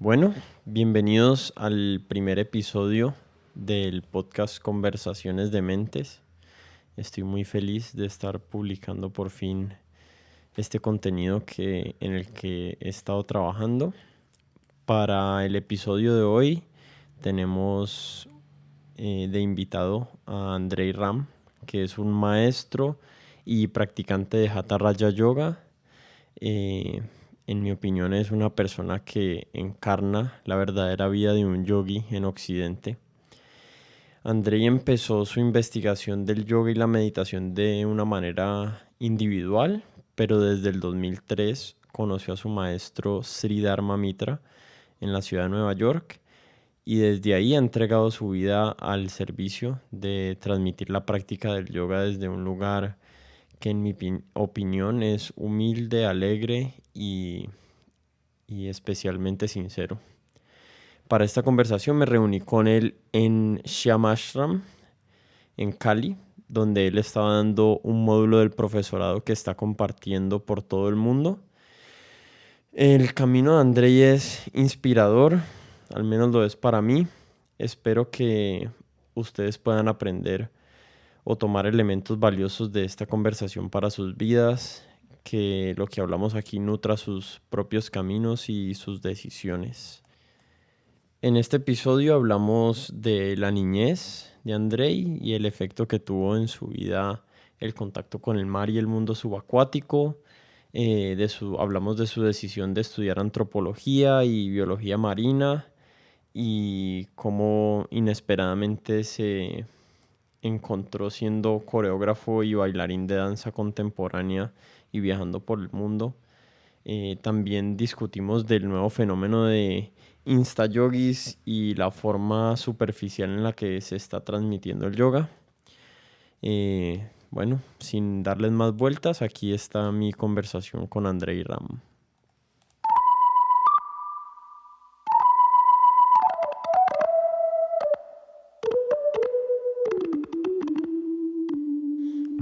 Bueno, bienvenidos al primer episodio del podcast Conversaciones de Mentes. Estoy muy feliz de estar publicando por fin este contenido en el que he estado trabajando. Para el episodio de hoy tenemos de invitado a Andrei Ram, que es un maestro y practicante de Hatha Raja Yoga. En mi opinión es una persona que encarna la verdadera vida de un yogi en Occidente. Andrei empezó su investigación del yoga y la meditación de una manera individual, pero desde el 2003 conoció a su maestro Sri Dharma Mitra en la ciudad de Nueva York y desde ahí ha entregado su vida al servicio de transmitir la práctica del yoga desde un lugar que en mi opinión es humilde, alegre y especialmente sincero. Para esta conversación me reuní con él en Shyamashram, en Cali, donde él estaba dando un módulo del profesorado que está compartiendo por todo el mundo. El camino de Andrei es inspirador, al menos lo es para mí. Espero que ustedes puedan aprender o tomar elementos valiosos de esta conversación para sus vidas, que lo que hablamos aquí nutra sus propios caminos y sus decisiones. En este episodio hablamos de la niñez de Andrei y el efecto que tuvo en su vida el contacto con el mar y el mundo subacuático. Hablamos de su decisión de estudiar antropología y biología marina y cómo inesperadamente se encontró siendo coreógrafo y bailarín de danza contemporánea y viajando por el mundo. También discutimos del nuevo fenómeno de Insta-yogis y la forma superficial en la que se está transmitiendo el yoga. Bueno, sin darles más vueltas, aquí está mi conversación con Andrei Ram.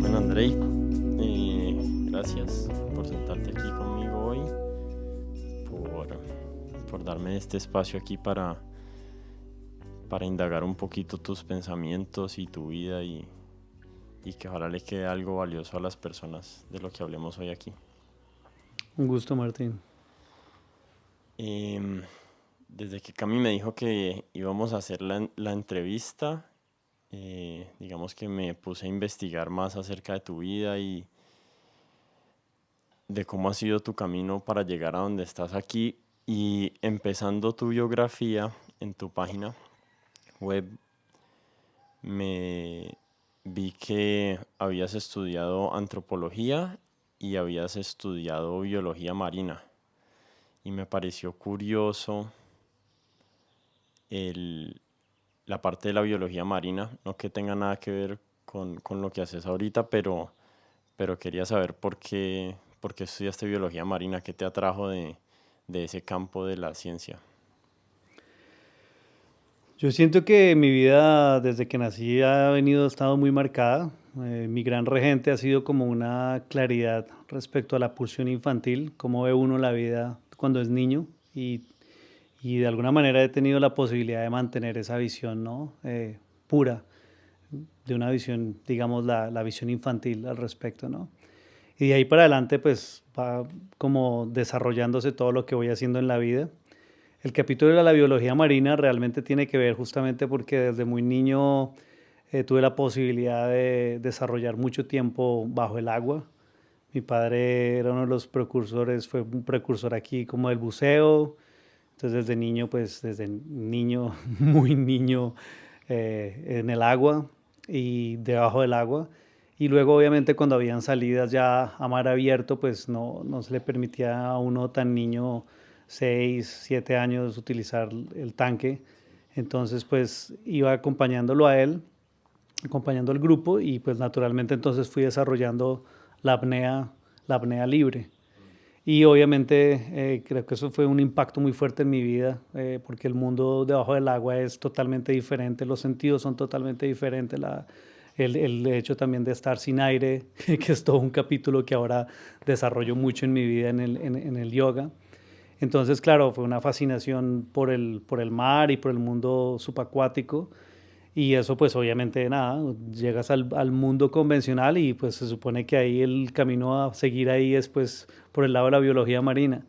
Bueno, Andrei, gracias por sentarte aquí conmigo hoy, por darme este espacio aquí para indagar un poquito tus pensamientos y tu vida y que ojalá le quede algo valioso a las personas de lo que hablemos hoy aquí. Un gusto, Martín. Desde que Cami me dijo que íbamos a hacer la entrevista, digamos que me puse a investigar más acerca de tu vida y de cómo ha sido tu camino para llegar a donde estás aquí. Y empezando tu biografía en tu página web, me vi que habías estudiado antropología y habías estudiado biología marina. Y me pareció curioso el, la parte de la biología marina, no que tenga nada que ver con lo que haces ahorita, pero quería saber por qué estudiaste biología marina, qué te atrajo de ese campo de la ciencia. Yo siento que mi vida desde que nací ha estado muy marcada. Mi gran regente ha sido como una claridad respecto a la pulsión infantil, cómo ve uno la vida cuando es niño y de alguna manera he tenido la posibilidad de mantener esa visión, ¿no? Pura, de una visión, digamos, la visión infantil al respecto, ¿no? Y de ahí para adelante pues va como desarrollándose todo lo que voy haciendo en la vida. El capítulo de la biología marina realmente tiene que ver justamente porque desde muy niño tuve la posibilidad de desarrollar mucho tiempo bajo el agua. Mi padre era uno de los precursores, fue un precursor aquí como del buceo. Entonces desde niño, pues desde niño, muy niño, en el agua y debajo del agua. Y luego obviamente cuando habían salidas ya a mar abierto, pues no se le permitía a uno tan niño, 6 7 años, utilizar el tanque. Entonces pues iba acompañándolo a él, acompañando al grupo y pues naturalmente entonces fui desarrollando la apnea, la apnea libre. Y obviamente creo que eso fue un impacto muy fuerte en mi vida, porque el mundo debajo del agua es totalmente diferente, los sentidos son totalmente diferentes, el hecho también de estar sin aire, que es todo un capítulo que ahora desarrollo mucho en mi vida en el yoga. Entonces, claro, fue una fascinación por el mar y por el mundo subacuático. Y eso pues obviamente nada, llegas al mundo convencional y pues se supone que ahí el camino a seguir ahí es pues por el lado de la biología marina.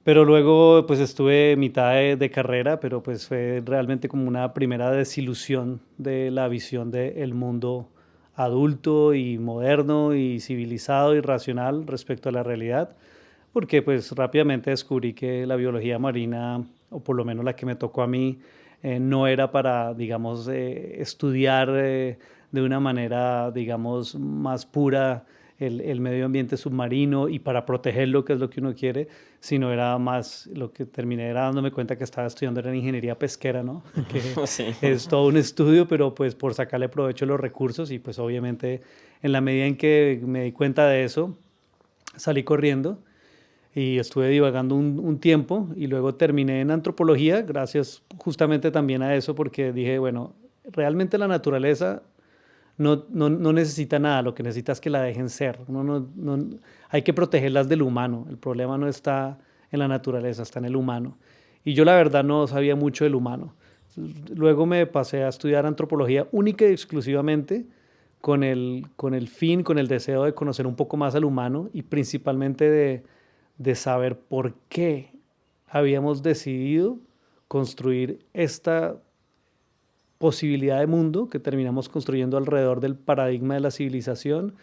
Pero luego pues estuve mitad de carrera, pero pues fue realmente como una primera desilusión de la visión del mundo adulto y moderno y civilizado y racional respecto a la realidad, porque pues rápidamente descubrí que la biología marina, o por lo menos la que me tocó a mí, no era para, digamos, estudiar de una manera, digamos, más pura el medio ambiente submarino y para protegerlo, que es lo que uno quiere, sino era más lo que terminé era dándome cuenta que estaba estudiando era en ingeniería pesquera, ¿no? Que Sí. es todo un estudio, pero pues por sacarle provecho a los recursos y pues obviamente en la medida en que me di cuenta de eso, salí corriendo y estuve divagando un tiempo y luego terminé en antropología, gracias justamente también a eso, porque dije, bueno, realmente la naturaleza no necesita nada, lo que necesita es que la dejen ser. Hay que protegerlas del humano, el problema no está en la naturaleza, está en el humano. Y yo la verdad no sabía mucho del humano. Luego me pasé a estudiar antropología única y exclusivamente con el fin, con el deseo de conocer un poco más al humano y principalmente de saber por qué habíamos decidido construir esta posibilidad de mundo que terminamos construyendo alrededor del paradigma de la civilización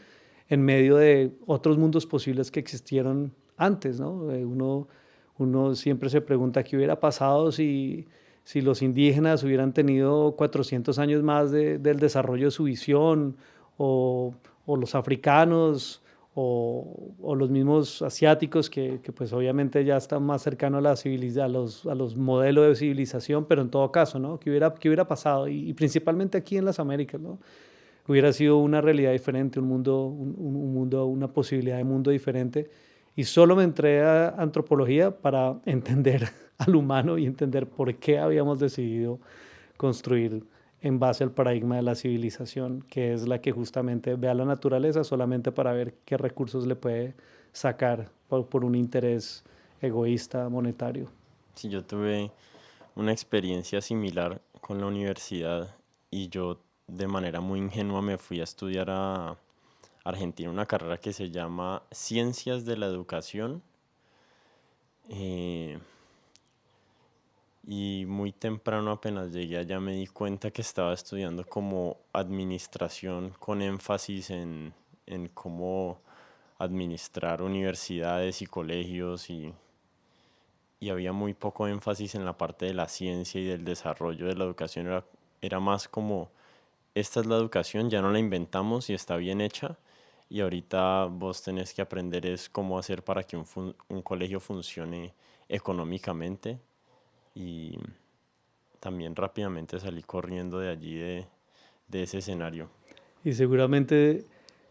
en medio de otros mundos posibles que existieron antes, ¿no? Uno siempre se pregunta qué hubiera pasado si los indígenas hubieran tenido 400 años más del desarrollo de su visión, o, o los africanos, o los mismos asiáticos que pues obviamente ya están más cercanos a la a los modelos de civilización, pero en todo caso, ¿no? Qué hubiera pasado? Y principalmente aquí en las Américas, ¿no? Hubiera sido una realidad diferente, un mundo, una posibilidad de mundo diferente. Y solo me entré a antropología para entender al humano y entender por qué habíamos decidido construir en base al paradigma de la civilización, que es la que justamente ve a la naturaleza solamente para ver qué recursos le puede sacar por un interés egoísta monetario. Sí, yo tuve una experiencia similar con la universidad y yo de manera muy ingenua me fui a estudiar a Argentina una carrera que se llama Ciencias de la Educación. eh, y muy temprano apenas llegué allá me di cuenta que estaba estudiando como administración con énfasis en cómo administrar universidades y colegios y había muy poco énfasis en la parte de la ciencia y del desarrollo de la educación. Era más como, esta es la educación, ya no la inventamos y está bien hecha. Y ahorita vos tenés que aprender es cómo hacer para que un colegio funcione económicamente. Y también rápidamente salí corriendo de allí de ese escenario. Y seguramente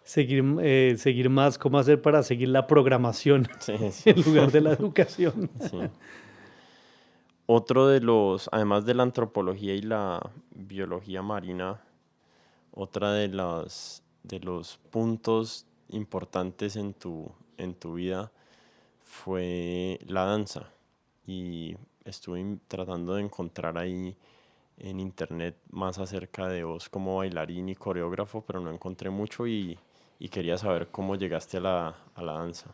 seguir más cómo hacer para seguir la programación Sí, sí, en lugar de la educación. sí. Otro de los, además de la antropología y la biología marina, otra de los puntos importantes en tu vida fue la danza. Y estuve tratando de encontrar ahí en internet más acerca de vos como bailarín y coreógrafo, pero no encontré mucho y quería saber cómo llegaste a la danza.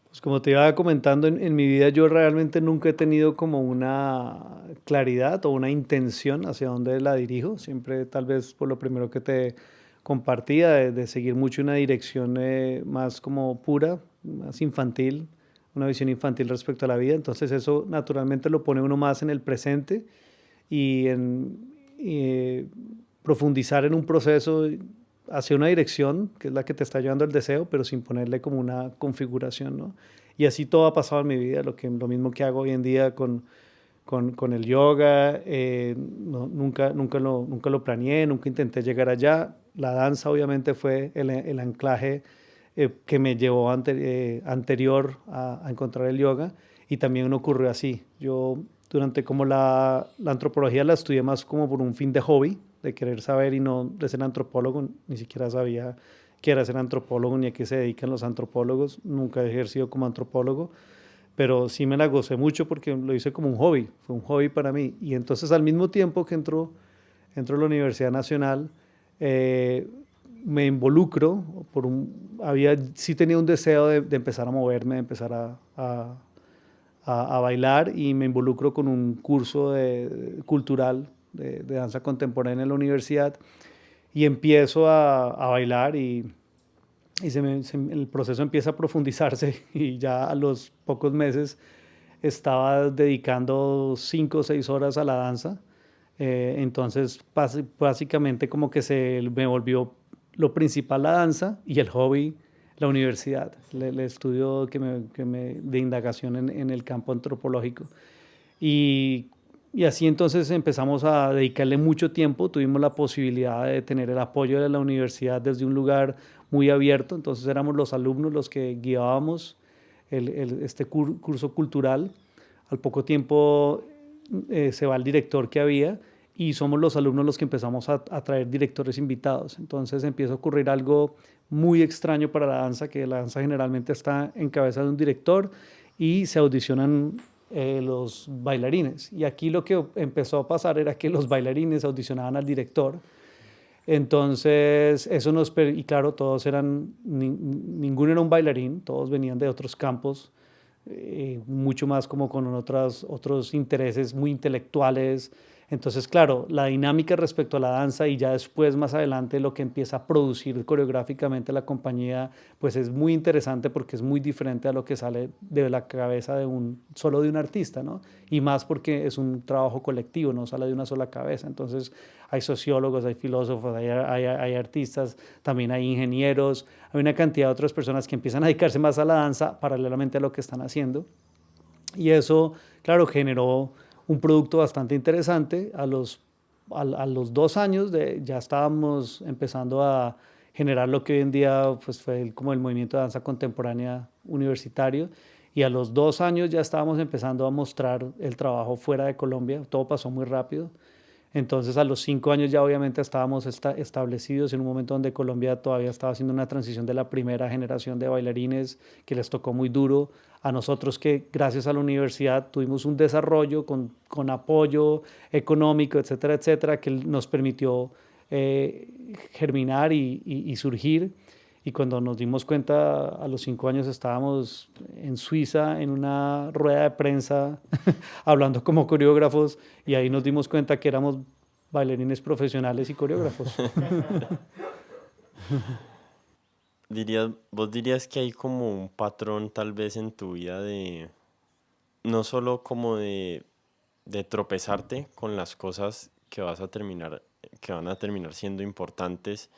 Pues como te iba comentando, en mi vida yo realmente nunca he tenido como una claridad o una intención hacia dónde la dirijo. Siempre tal vez por lo primero que te compartía, de seguir mucho una dirección más como pura, más infantil, una visión infantil respecto a la vida. Entonces eso naturalmente lo pone uno más en el presente y profundizar en un proceso hacia una dirección, que es la que te está llevando el deseo, pero sin ponerle como una configuración, ¿no? Y así todo ha pasado en mi vida, lo mismo que hago hoy en día con el yoga, nunca lo planeé, nunca intenté llegar allá. La danza obviamente fue el anclaje que me llevó anterior a encontrar el yoga y también ocurrió así. Yo durante como la antropología la estudié más como por un fin de hobby, de querer saber y no de ser antropólogo, ni siquiera sabía qué era ser antropólogo ni a qué se dedican los antropólogos, nunca he ejercido como antropólogo, pero sí me la gocé mucho porque lo hice como un hobby, fue un hobby para mí. Y entonces al mismo tiempo que entro a la Universidad Nacional, eh, me involucro, sí tenía un deseo de empezar a moverme, de empezar a bailar y me involucro con un curso cultural de danza contemporánea en la universidad y empiezo a bailar y el proceso empieza a profundizarse y ya a los pocos meses estaba dedicando 5 o 6 horas a la danza. Entonces, básicamente como que me volvió lo principal la danza y el hobby la universidad, el estudio de indagación en el campo antropológico. Y, y así entonces empezamos a dedicarle mucho tiempo, tuvimos la posibilidad de tener el apoyo de la universidad desde un lugar muy abierto, entonces éramos los alumnos los que guiábamos este curso cultural. Al poco tiempo se va el director que había y somos los alumnos los que empezamos a traer directores invitados. Entonces empieza a ocurrir algo muy extraño para la danza, que la danza generalmente está en cabeza de un director y se audicionan los bailarines. Y aquí lo que empezó a pasar era que los bailarines audicionaban al director. Entonces, y claro, ninguno era un bailarín, todos venían de otros campos, mucho más como con otros intereses muy intelectuales. Entonces, claro, la dinámica respecto a la danza y ya después, más adelante, lo que empieza a producir coreográficamente la compañía, pues es muy interesante porque es muy diferente a lo que sale de la cabeza solo de un artista, ¿no? Y más porque es un trabajo colectivo, no sale de una sola cabeza. Entonces, hay sociólogos, hay filósofos, hay artistas, también hay ingenieros, hay una cantidad de otras personas que empiezan a dedicarse más a la danza paralelamente a lo que están haciendo. Y eso, claro, generó un producto bastante interesante. A los 2 años ya estábamos empezando a generar lo que hoy en día pues, fue como el movimiento de danza contemporánea universitario. Y a los 2 años ya estábamos empezando a mostrar el trabajo fuera de Colombia. Todo pasó muy rápido. Entonces a los 5 años ya obviamente estábamos establecidos en un momento donde Colombia todavía estaba haciendo una transición de la primera generación de bailarines que les tocó muy duro. A nosotros que gracias a la universidad tuvimos un desarrollo con apoyo económico, etcétera, etcétera, que nos permitió germinar y surgir. Y cuando nos dimos cuenta, a los 5 años estábamos en Suiza en una rueda de prensa hablando como coreógrafos y ahí nos dimos cuenta que éramos bailarines profesionales y coreógrafos. Vos dirías que hay como un patrón tal vez en tu vida no solo como de tropezarte con las cosas que van a terminar siendo importantes,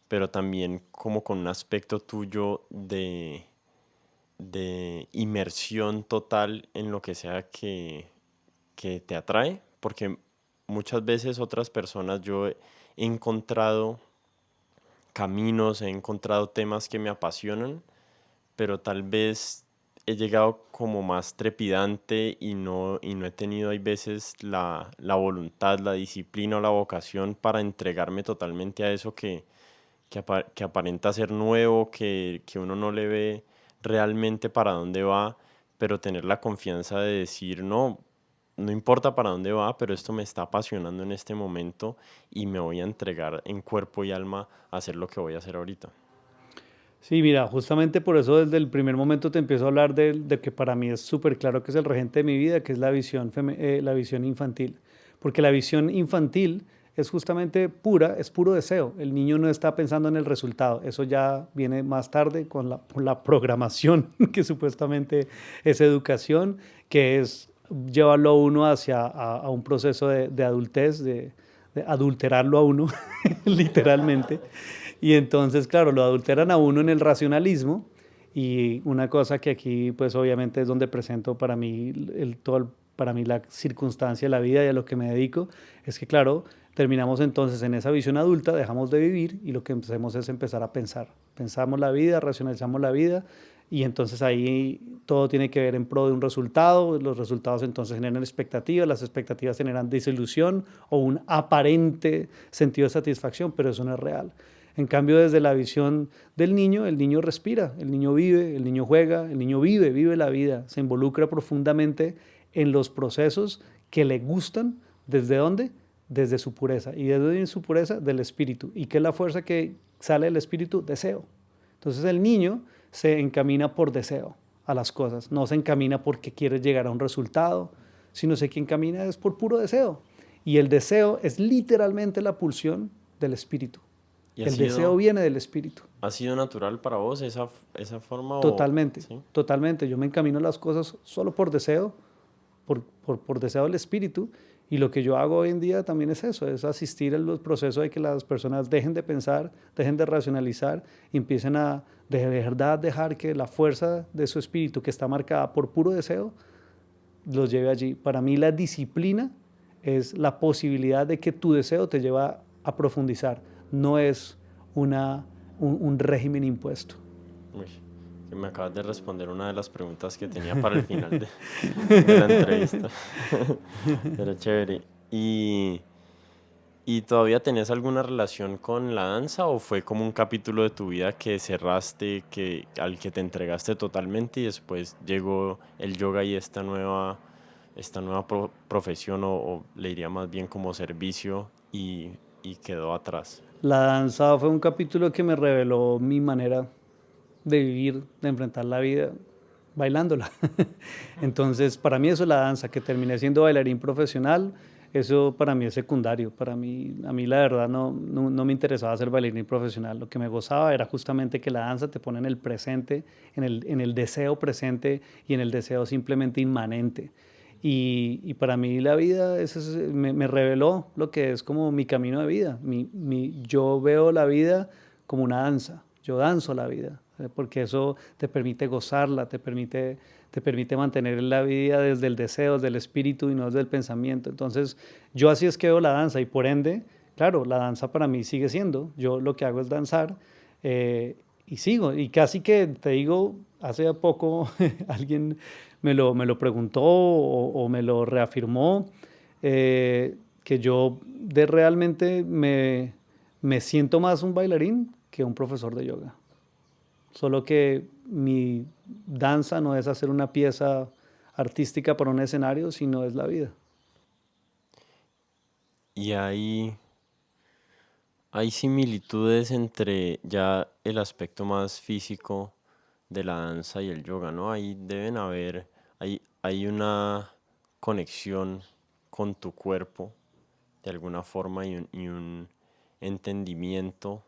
pero también como con un aspecto tuyo de inmersión total en lo que sea que te atrae, porque muchas veces otras personas yo he encontrado caminos, he encontrado temas que me apasionan, pero tal vez he llegado como más trepidante y no he tenido hay veces la voluntad, la disciplina o la vocación para entregarme totalmente a eso que aparenta ser nuevo, que uno no le ve realmente para dónde va, pero tener la confianza de decir, no, no importa para dónde va, pero esto me está apasionando en este momento y me voy a entregar en cuerpo y alma a hacer lo que voy a hacer ahorita. Sí, mira, justamente por eso desde el primer momento te empiezo a hablar de que para mí es súper claro que es el regente de mi vida, que es la visión infantil. Porque la visión infantil es justamente es puro deseo. El niño no está pensando en el resultado. Eso ya viene más tarde con la programación, que supuestamente es educación, que es llevarlo a uno a un proceso de adultez, de adulterarlo a uno, literalmente. Y entonces, claro, lo adulteran a uno en el racionalismo y una cosa que aquí, pues obviamente es donde presento para mí, para mí la circunstancia de la vida y a lo que me dedico, es que, claro, terminamos entonces en esa visión adulta, dejamos de vivir y lo que hacemos es empezar a pensar. Pensamos la vida, racionalizamos la vida y entonces ahí todo tiene que ver en pro de un resultado, los resultados entonces generan expectativas, las expectativas generan desilusión o un aparente sentido de satisfacción, pero eso no es real. En cambio, desde la visión del niño, el niño respira, el niño vive, el niño juega, el niño vive la vida, se involucra profundamente en los procesos que le gustan. ¿Desde dónde? Desde su pureza. ¿Y desde su pureza? Del espíritu. ¿Y qué es la fuerza que sale del espíritu? Deseo. Entonces el niño se encamina por deseo a las cosas, no se encamina porque quiere llegar a un resultado, sino se encamina es por puro deseo. Y el deseo es literalmente la pulsión del espíritu. ¿Y El deseo viene del espíritu. ha sido natural para vos esa forma? Totalmente, ¿Sí? totalmente. Yo me encamino a las cosas solo por deseo, por deseo del espíritu. Y lo que yo hago hoy en día también es eso, es asistir al proceso de que las personas dejen de pensar, dejen de racionalizar y empiecen a de verdad dejar que la fuerza de su espíritu, que está marcada por puro deseo, los lleve allí. Para mí la disciplina es la posibilidad de que tu deseo te lleve a profundizar, no es un régimen impuesto. Uy, que me acabas de responder una de las preguntas que tenía para el final de la entrevista. Pero chévere. ¿Y todavía tenés alguna relación con la danza o fue como un capítulo de tu vida que cerraste, al que te entregaste totalmente y después llegó el yoga y esta nueva profesión o le diría más bien como servicio y quedó atrás? La danza fue un capítulo que me reveló mi manera de vivir, de enfrentar la vida bailándola. Entonces, para mí eso es la danza, que terminé siendo bailarín profesional, eso para mí es secundario. A mí la verdad no me interesaba ser bailarín profesional. Lo que me gozaba era justamente que la danza te pone en el presente, en el deseo presente y en el deseo simplemente inmanente. Y para mí la vida me reveló lo que es como mi camino de vida. Yo veo la vida como una danza. Yo danzo la vida, porque eso te permite gozarla, te permite mantener la vida desde el deseo, desde el espíritu y no desde el pensamiento. Entonces, yo así es que veo la danza y por ende, claro, la danza para mí sigue siendo. Yo lo que hago es danzar y sigo. Y casi que te digo, hace poco alguien me lo preguntó o me lo reafirmó, que yo realmente me siento más un bailarín que un profesor de yoga. Solo que mi danza no es hacer una pieza artística para un escenario, sino es la vida. Y hay similitudes entre ya el aspecto más físico de la danza y el yoga, ¿no? Hay una conexión con tu cuerpo de alguna forma y un entendimiento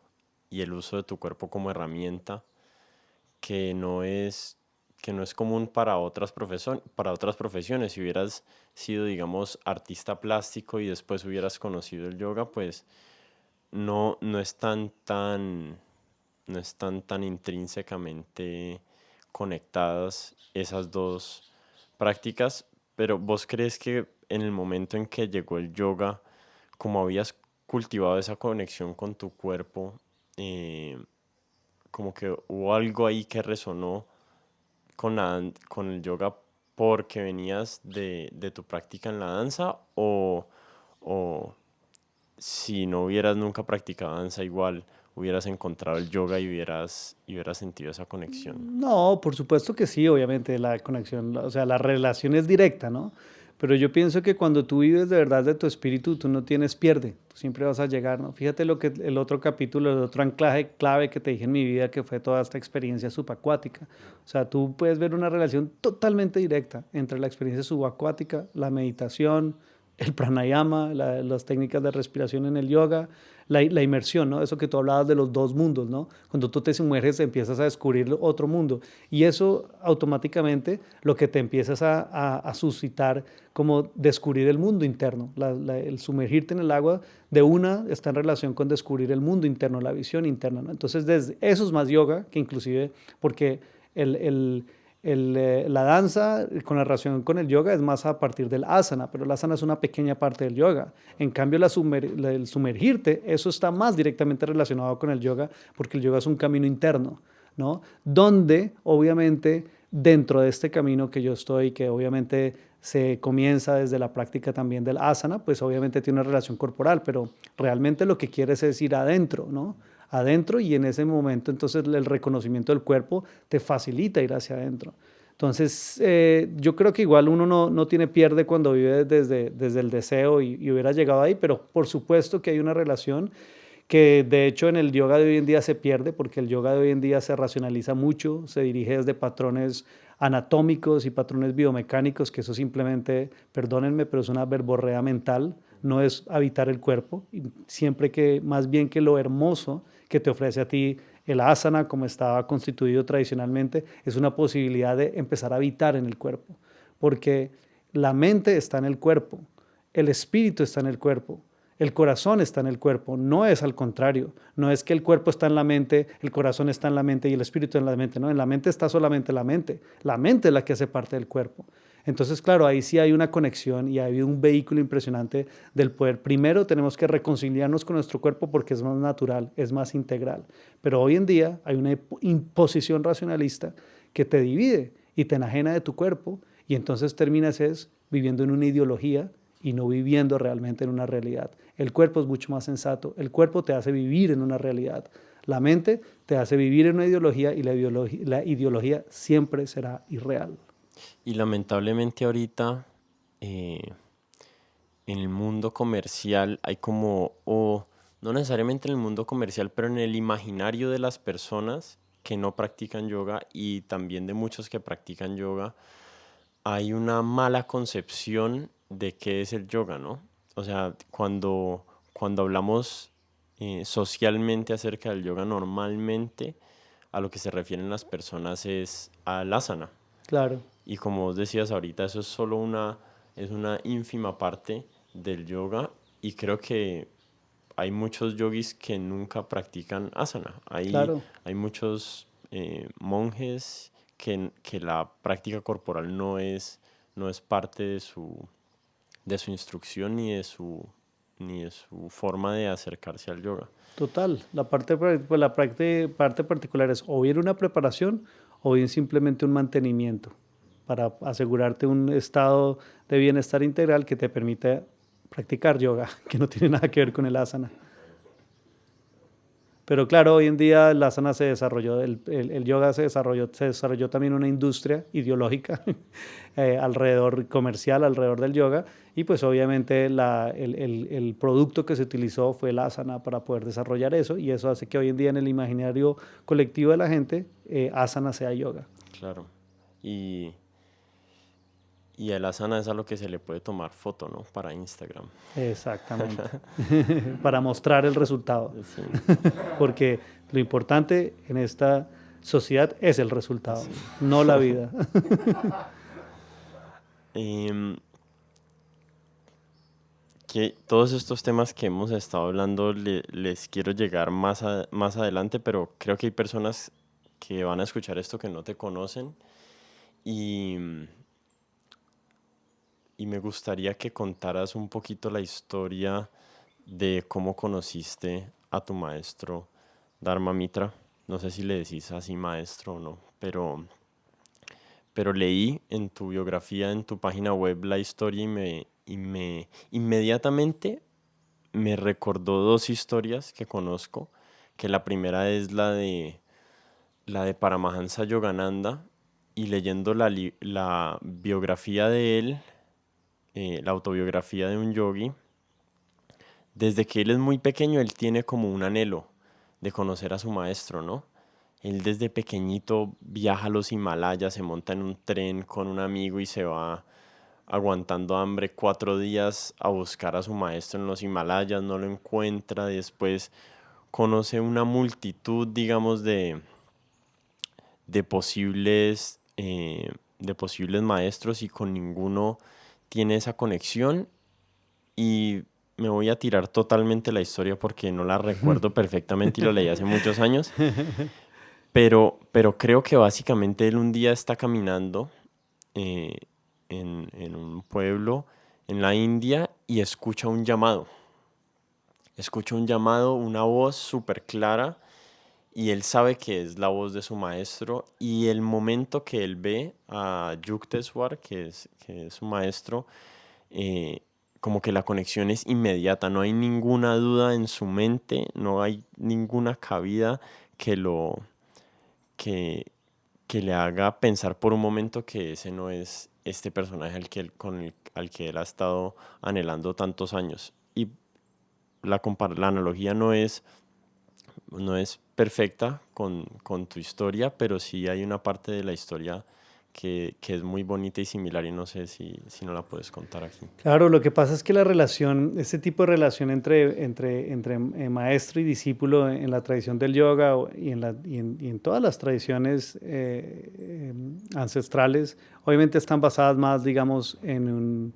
y el uso de tu cuerpo como herramienta que no es común para otras profesiones. Si hubieras sido, digamos, artista plástico y después hubieras conocido el yoga, pues no están tan intrínsecamente conectadas esas dos prácticas, pero ¿vos crees que en el momento en que llegó el yoga, como habías cultivado esa conexión con tu cuerpo, eh, como que hubo algo ahí que resonó con el yoga porque venías de tu práctica en la danza o si no hubieras nunca practicado danza igual hubieras encontrado el yoga y hubieras sentido esa conexión? No, por supuesto que sí, obviamente la conexión, o sea, la relación es directa, ¿no? Pero yo pienso que cuando tú vives de verdad de tu espíritu, tú no tienes pierde, tú siempre vas a llegar, ¿no? Fíjate lo que el otro capítulo, el otro anclaje clave que te dije en mi vida, que fue toda esta experiencia subacuática. O sea, tú puedes ver una relación totalmente directa entre la experiencia subacuática, la meditación, el pranayama, las técnicas de respiración en el yoga, la inmersión, ¿no? Eso que tú hablabas de los dos mundos, ¿no? Cuando tú te sumerges empiezas a descubrir otro mundo y eso automáticamente lo que te empiezas a suscitar como descubrir el mundo interno. El sumergirte en el agua de una está en relación con descubrir el mundo interno, la visión interna, ¿no? Entonces desde, eso es más yoga que inclusive porque la danza con la relación con el yoga es más a partir del asana, pero el asana es una pequeña parte del yoga. En cambio, el sumergirte, eso está más directamente relacionado con el yoga, porque el yoga es un camino interno, ¿no? Donde, obviamente, dentro de este camino que yo estoy, que obviamente se comienza desde la práctica también del asana, pues obviamente tiene una relación corporal, pero realmente lo que quieres es ir adentro, ¿no? adentro y en ese momento entonces el reconocimiento del cuerpo te facilita ir hacia adentro. Entonces, yo creo que igual uno no tiene pierde cuando vive desde el deseo y hubiera llegado ahí, pero por supuesto que hay una relación que de hecho en el yoga de hoy en día se pierde porque el yoga de hoy en día se racionaliza mucho, se dirige desde patrones anatómicos y patrones biomecánicos, que eso simplemente, perdónenme, pero es una verborrea mental, no es habitar el cuerpo, y siempre que más bien que lo hermoso que te ofrece a ti el asana, como estaba constituido tradicionalmente, es una posibilidad de empezar a habitar en el cuerpo, porque la mente está en el cuerpo, el espíritu está en el cuerpo, el corazón está en el cuerpo, no es al contrario, no es que el cuerpo está en la mente, el corazón está en la mente y el espíritu en la mente, no, en la mente está solamente la mente es la que hace parte del cuerpo. Entonces, claro, ahí sí hay una conexión y hay un vehículo impresionante del poder. Primero tenemos que reconciliarnos con nuestro cuerpo porque es más natural, es más integral, pero hoy en día hay una imposición racionalista que te divide y te enajena de tu cuerpo y entonces terminas viviendo en una ideología y no viviendo realmente en una realidad. El cuerpo es mucho más sensato, el cuerpo te hace vivir en una realidad, la mente te hace vivir en una ideología y la ideología siempre será irreal. Y lamentablemente ahorita eh, en el mundo comercial hay como, o no necesariamente en el mundo comercial, pero en el imaginario de las personas que no practican yoga y también de muchos que practican yoga, hay una mala concepción de qué es el yoga, ¿no? O sea, cuando hablamos socialmente acerca del yoga, normalmente a lo que se refieren las personas es al asana. Claro, Y como vos decías ahorita, eso es solo es una ínfima parte del yoga y creo que hay muchos yogis que nunca practican asana. claro. Hay muchos monjes que la práctica corporal no es parte de su instrucción ni de su forma de acercarse al yoga. Total, pues parte particular es o bien una preparación o bien simplemente un mantenimiento para asegurarte un estado de bienestar integral que te permite practicar yoga, que no tiene nada que ver con el asana. Pero claro, hoy en día el asana se desarrolló, el yoga se desarrolló también una industria ideológica alrededor comercial, alrededor del yoga, y pues obviamente el producto que se utilizó fue el asana para poder desarrollar eso, y eso hace que hoy en día en el imaginario colectivo de la gente, asana sea yoga. Claro. Y, y el asana es a lo que se le puede tomar foto, ¿no? Para Instagram. Exactamente, para mostrar el resultado, Sí, porque lo importante en esta sociedad es el resultado, sí. no la vida. Em, que todos estos temas que hemos estado hablando les quiero llegar más adelante, pero creo que hay personas que van a escuchar esto que no te conocen y, y me gustaría que contaras un poquito la historia de cómo conociste a tu maestro Dharma Mitra. No sé si le decís así maestro o no, pero leí en tu biografía, en tu página web, la historia y me inmediatamente me recordó dos historias que conozco, que la primera es la de Paramahansa Yogananda y leyendo la biografía de él, la autobiografía de un yogi, desde que él es muy pequeño, él tiene como un anhelo de conocer a su maestro, ¿no? Él desde pequeñito viaja a los Himalayas, se monta en un tren con un amigo y se va aguantando hambre 4 días a buscar a su maestro en los Himalayas, no lo encuentra, después conoce una multitud, digamos, de posibles maestros y con ninguno tiene esa conexión y me voy a tirar totalmente la historia porque no la recuerdo perfectamente y lo leí hace muchos años, pero creo que básicamente él un día está caminando eh, en un pueblo en la India y escucha un llamado, una voz súper clara y él sabe que es la voz de su maestro y el momento que él ve a Yukteswar, que es su maestro, eh, como que la conexión es inmediata, no hay ninguna duda en su mente, no hay ninguna cabida que lo que, que le haga pensar por un momento que ese no es este personaje al que él ha estado anhelando tantos años. Y la analogía no es perfecta con tu historia, pero sí hay una parte de la historia que es muy bonita y similar y no sé si no la puedes contar aquí. Claro, lo que pasa es que la relación, este tipo de relación entre maestro y discípulo en la tradición del yoga y en todas las tradiciones ancestrales, obviamente están basadas más, digamos, en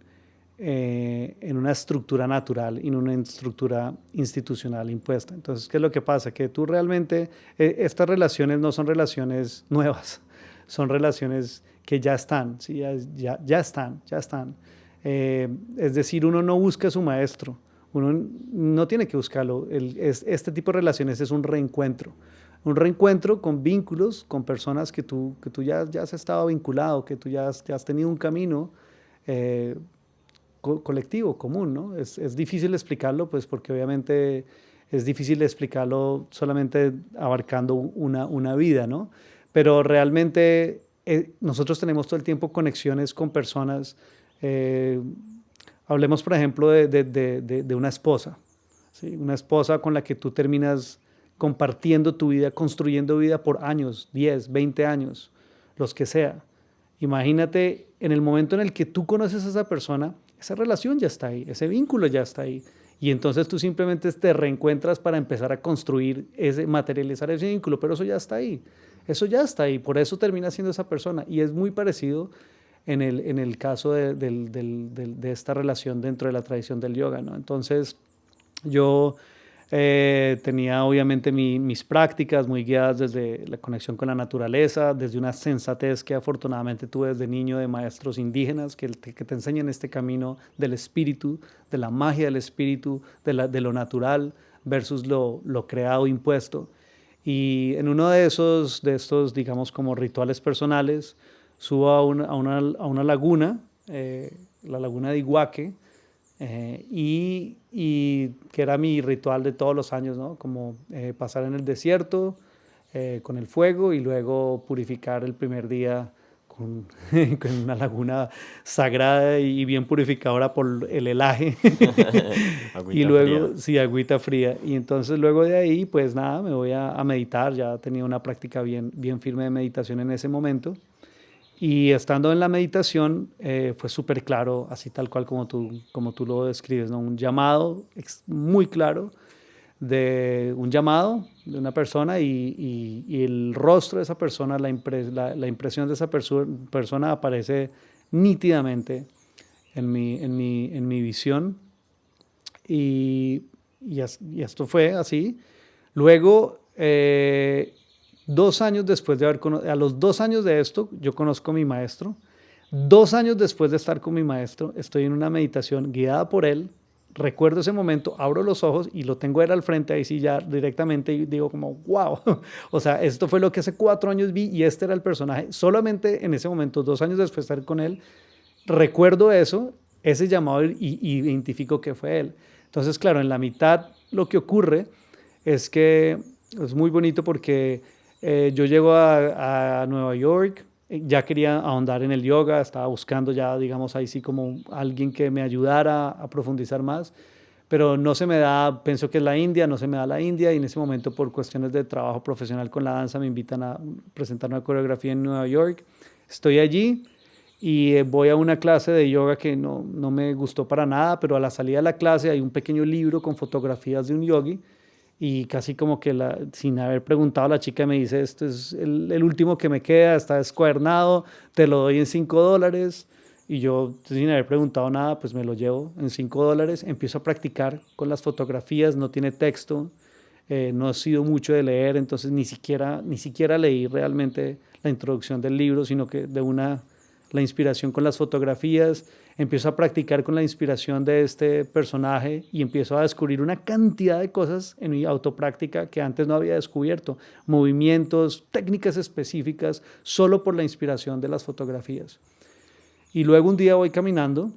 una estructura natural y en una estructura institucional impuesta. Entonces, ¿qué es lo que pasa? Que tú realmente, estas relaciones no son relaciones nuevas, son relaciones que ya están, ¿sí? Ya están, ya están. Es decir, uno no busca a su maestro, uno no tiene que buscarlo. Este tipo de relaciones es un reencuentro con vínculos, con personas que tú ya has estado vinculado, que tú ya has tenido un camino eh, colectivo, común, ¿no? Es difícil explicarlo, pues porque obviamente es difícil explicarlo solamente abarcando una vida, ¿no? Pero realmente nosotros tenemos todo el tiempo conexiones con personas. eh, Hablemos, por ejemplo, de una esposa, ¿sí? Una esposa con la que tú terminas compartiendo tu vida, construyendo vida por años, 10, 20 años, los que sea. Imagínate en el momento en el que tú conoces a esa persona, esa relación ya está ahí, ese vínculo ya está ahí. Y entonces tú simplemente te reencuentras para empezar a construir, materializar ese vínculo, pero eso ya está ahí. Eso ya está ahí, por eso termina siendo esa persona. Y es muy parecido en el caso de esta relación dentro de la tradición del yoga, ¿no? Entonces, yo tenía obviamente mis prácticas muy guiadas desde la conexión con la naturaleza, desde una sensatez que afortunadamente tuve desde niño de maestros indígenas que te enseñan este camino del espíritu, de la magia del espíritu, de lo natural versus lo creado, impuesto. Y en uno de estos, digamos, como rituales personales, subo a una laguna, la laguna de Iguaque, y que era mi ritual de todos los años, ¿no? Como pasar en el desierto con el fuego y luego purificar el primer día con, con una laguna sagrada y bien purificadora por el helaje. Y Agüita fría. luego, sí, agüita fría. Y entonces luego de ahí, pues nada, me voy a meditar. Ya tenía una práctica bien firme de meditación en ese momento. Y estando en la meditación, fue súper claro, así tal cual como tú lo describes, ¿no? Un llamado muy claro de un llamado de una persona y el rostro de esa persona, la impresión de esa persona aparece nítidamente en mi visión y esto fue así. Luego, 2 años después de a los 2 años de esto, yo conozco a mi maestro. 2 años después de estar con mi maestro, estoy en una meditación guiada por él. Recuerdo ese momento, abro los ojos y lo tengo a él al frente, ahí sí ya directamente y digo como, wow, o sea, esto fue lo que hace 4 años vi y este era el personaje. Solamente en ese momento, 2 años después de estar con él, recuerdo eso, ese llamado y identifico que fue él. Entonces, claro, en la mitad lo que ocurre es que es muy bonito porque yo llego a Nueva York, ya quería ahondar en el yoga, estaba buscando ya, digamos, ahí sí como alguien que me ayudara a profundizar más, pero no se me da, pienso que es la India, no se me da la India y en ese momento por cuestiones de trabajo profesional con la danza me invitan a presentar una coreografía en Nueva York. Estoy allí y voy a una clase de yoga que no me gustó para nada, pero a la salida de la clase hay un pequeño libro con fotografías de un yogi y casi como que sin haber preguntado la chica me dice, este es el último que me queda, está descuadernado, te lo doy en $5. Y yo, sin haber preguntado nada, pues me lo llevo en $5, empiezo a practicar con las fotografías, no tiene texto, no he sido mucho de leer, entonces ni siquiera leí realmente la introducción del libro, sino que la inspiración con las fotografías, empiezo a practicar con la inspiración de este personaje y empiezo a descubrir una cantidad de cosas en mi autopráctica que antes no había descubierto, movimientos, técnicas específicas, solo por la inspiración de las fotografías. Y luego un día voy caminando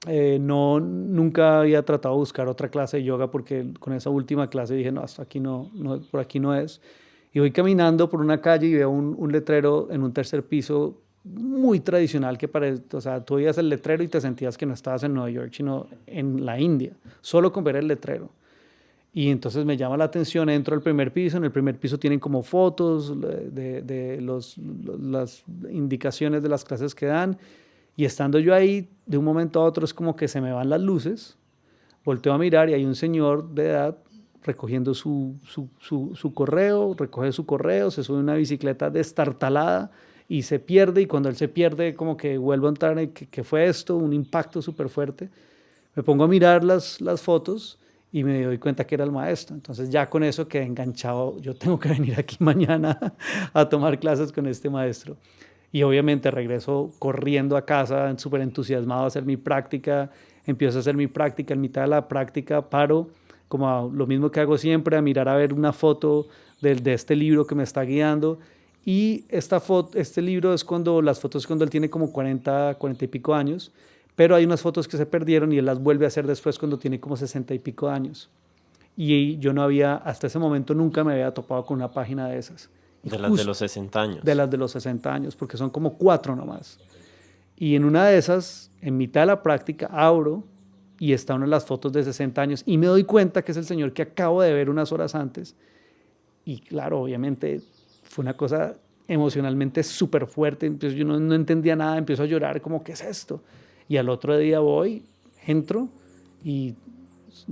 No, nunca había tratado de buscar otra clase de yoga porque con esa última clase dije, no, hasta aquí no, por aquí no es. Y voy caminando por una calle y veo un letrero en un tercer piso muy tradicional que parece, o sea, tú veías el letrero y te sentías que no estabas en Nueva York, sino en la India, solo con ver el letrero. Y entonces me llama la atención, entro al primer piso, en el primer piso tienen como fotos las indicaciones de las clases que dan, y estando yo ahí, de un momento a otro es como que se me van las luces, volteo a mirar y hay un señor de edad recogiendo su correo, recoge su correo, se sube a una bicicleta destartalada y se pierde, y cuando él se pierde como que vuelvo a entrar en que fue esto, un impacto súper fuerte. Me pongo a mirar las fotos y me doy cuenta que era el maestro. Entonces ya con eso quedé enganchado. Yo tengo que venir aquí mañana a tomar clases con este maestro. Y obviamente regreso corriendo a casa, súper entusiasmado a hacer mi práctica. Empiezo a hacer mi práctica. En mitad de la práctica paro, como lo mismo que hago siempre, a mirar a ver una foto de este libro que me está guiando. Y este libro es cuando las fotos cuando él tiene como 40 y pico años, pero hay unas fotos que se perdieron y él las vuelve a hacer después cuando tiene como 60 y pico años. Y yo no había, hasta ese momento nunca me había topado con una página de esas. Y De las de justo los 60 de años. las de los 60 años, porque son como cuatro nomás. Y en una de esas, en mitad de la práctica, abro y está una de las fotos de 60 años y me doy cuenta que es el señor que acabo de ver unas horas antes. Y claro, obviamente fue una cosa emocionalmente súper fuerte. Entonces yo no entendía nada, empiezo a llorar como, ¿qué es esto? Y al otro día voy, entro y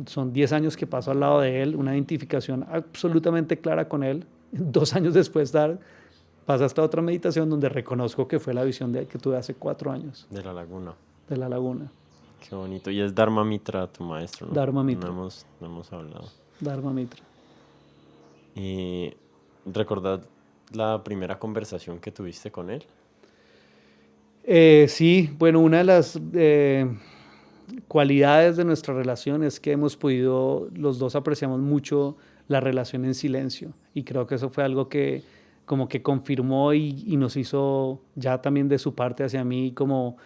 son 10 años que paso al lado de él, una identificación absolutamente clara con él. 2 años después pasa esta otra meditación donde reconozco que fue la visión que tuve hace 4 años De la laguna. de la laguna. Qué bonito. Y es Dharma Mitra tu maestro, ¿no? Dharma No Mitra, hemos, no hemos hablado. Dharma Mitra. Y ¿recordad la primera conversación que tuviste con él? Sí, bueno, una de las cualidades de nuestra relación es que hemos podido, los dos apreciamos mucho la relación en silencio, y creo que eso fue algo que como que confirmó y nos hizo ya también de su parte hacia mí como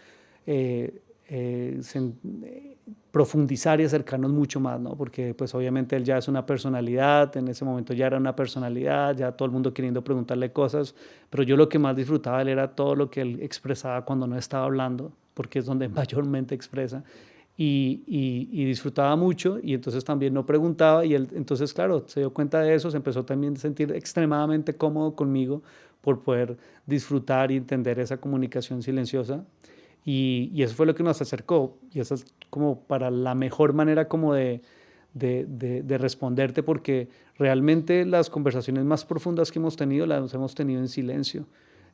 eh, eh, sen- eh, profundizar y acercarnos mucho más, ¿no? Porque pues obviamente él ya es una personalidad, en ese momento ya era una personalidad, ya todo el mundo queriendo preguntarle cosas, pero yo lo que más disfrutaba de él era todo lo que él expresaba cuando no estaba hablando, porque es donde mayormente expresa. Y disfrutaba mucho, y entonces también no preguntaba, y él entonces claro, se dio cuenta de eso, se empezó también a sentir extremadamente cómodo conmigo por poder disfrutar y entender esa comunicación silenciosa, y eso fue lo que nos acercó, y eso es como para la mejor manera como de responderte, porque realmente las conversaciones más profundas que hemos tenido las hemos tenido en silencio.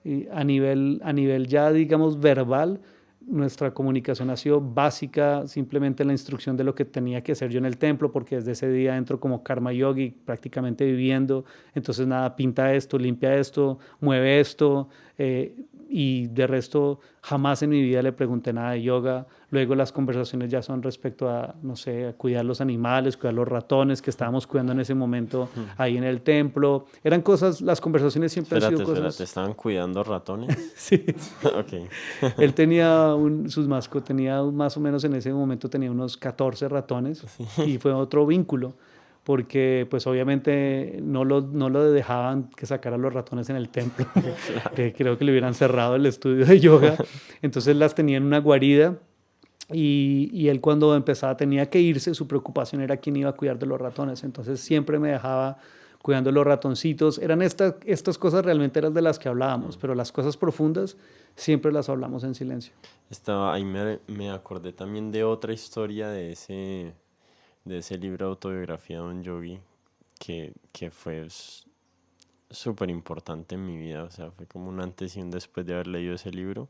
Y a nivel ya, digamos, verbal, nuestra comunicación ha sido básica, simplemente la instrucción de lo que tenía que hacer yo en el templo, porque desde ese día entro como karma yogi, prácticamente viviendo. Entonces, nada, pinta esto, limpia esto, mueve esto, y de resto jamás en mi vida le pregunté nada de yoga. Luego las conversaciones ya son respecto a, no sé, a cuidar los animales, cuidar los ratones que estábamos cuidando en ese momento ahí en el templo. Eran cosas, las conversaciones siempre han sido Espérate, cosas. ¿estaban cuidando ratones? Sí. Ok. Él tenía sus mascotas, tenía más o menos en ese momento tenía unos 14 ratones, y fue otro vínculo, porque pues obviamente no lo dejaban que sacara los ratones en el templo, que creo que le hubieran cerrado el estudio de yoga, entonces las tenía en una guarida, y él cuando empezaba tenía que irse, su preocupación era quién iba a cuidar de los ratones, entonces siempre me dejaba cuidando los ratoncitos. Eran estas cosas realmente eran de las que hablábamos, pero las cosas profundas siempre las hablamos en silencio. Ahí me acordé también de otra historia de ese libro de autobiografía de un yogi que fue súper importante en mi vida. O sea, fue como un antes y un después de haber leído ese libro.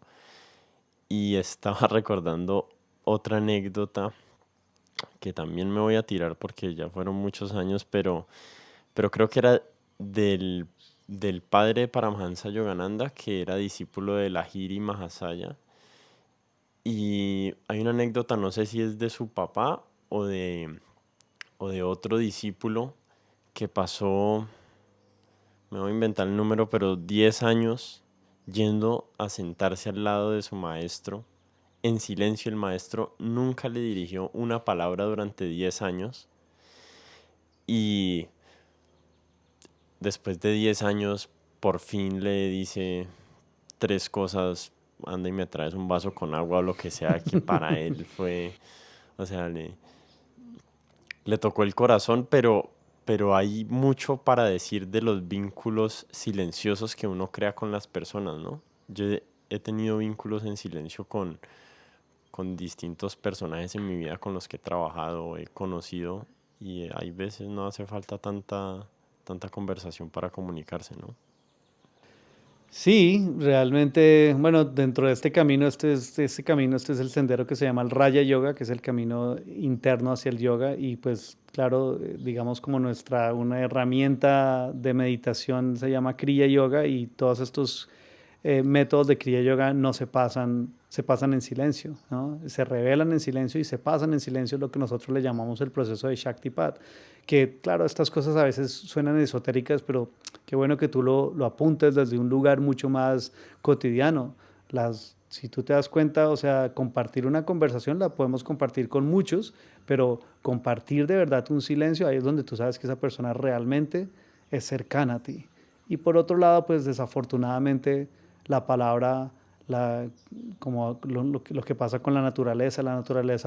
Y estaba recordando otra anécdota que también me voy a tirar porque ya fueron muchos años, pero creo que era del padre de Paramahansa Yogananda, que era discípulo de Lahiri Mahasaya. Y hay una anécdota, no sé si es de su papá o de otro discípulo que pasó, me voy a inventar el número, pero 10 años yendo a sentarse al lado de su maestro en silencio. El maestro nunca le dirigió una palabra durante 10 años y después de 10 años por fin le dice 3 cosas: anda y me traes un vaso con agua o lo que sea, que para él fue, o sea, le tocó el corazón, pero hay mucho para decir de los vínculos silenciosos que uno crea con las personas, ¿no? Yo he tenido vínculos en silencio con distintos personajes en mi vida con los que he trabajado, he conocido, y hay veces no hace falta tanta conversación para comunicarse, ¿no? Sí, realmente, bueno, dentro de este camino, este es el sendero que se llama el Raya Yoga, que es el camino interno hacia el yoga y pues claro, digamos como una herramienta de meditación se llama Kriya Yoga y todos estos métodos de Kriya Yoga no se pasan en silencio, ¿no? Se revelan en silencio y se pasan en silencio lo que nosotros le llamamos el proceso de Shaktipat, que claro, estas cosas a veces suenan esotéricas, pero qué bueno que tú lo apuntes desde un lugar mucho más cotidiano. Si tú te das cuenta, o sea, compartir una conversación la podemos compartir con muchos, pero compartir de verdad un silencio, ahí es donde tú sabes que esa persona realmente es cercana a ti. Y por otro lado, pues desafortunadamente la palabra, la, como lo que pasa con la naturaleza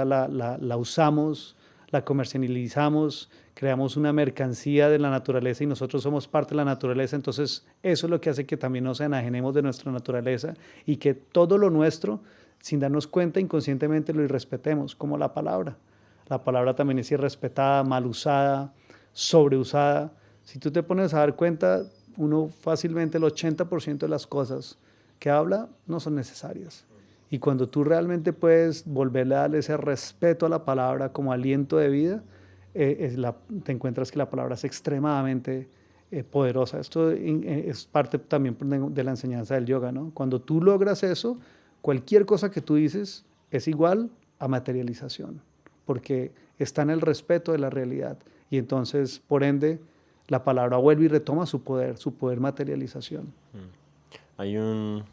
la usamos, la comercializamos, creamos una mercancía de la naturaleza y nosotros somos parte de la naturaleza, entonces eso es lo que hace que también nos enajenemos de nuestra naturaleza y que todo lo nuestro, sin darnos cuenta, inconscientemente lo irrespetemos, como la palabra. La palabra también es irrespetada, mal usada, sobreusada. Si tú te pones a dar cuenta, uno fácilmente el 80% de las cosas que habla no son necesarias. Y cuando tú realmente puedes volverle a darle ese respeto a la palabra como aliento de vida, te encuentras que la palabra es extremadamente poderosa. Esto es parte también de la enseñanza del yoga, ¿no? Cuando tú logras eso, cualquier cosa que tú dices es igual a materialización, porque está en el respeto de la realidad. Y entonces, por ende, la palabra vuelve y retoma su poder materialización. Hay un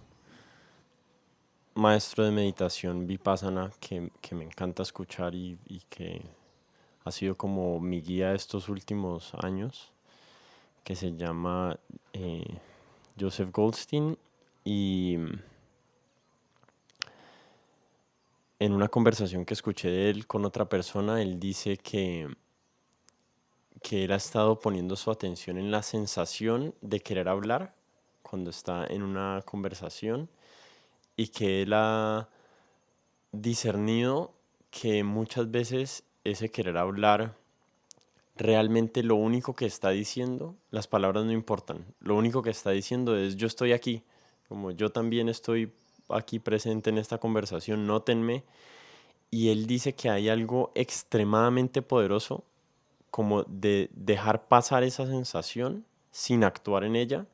maestro de meditación Vipassana que me encanta escuchar y que ha sido como mi guía estos últimos años, que se llama Joseph Goldstein, y en una conversación que escuché de él con otra persona, él dice que él ha estado poniendo su atención en la sensación de querer hablar cuando está en una conversación, y que él ha discernido que muchas veces ese querer hablar, realmente lo único que está diciendo, las palabras no importan, lo único que está diciendo es: yo estoy aquí, como yo también estoy aquí presente en esta conversación, nótenme. Y él dice que hay algo extremadamente poderoso como de dejar pasar esa sensación sin actuar en ella,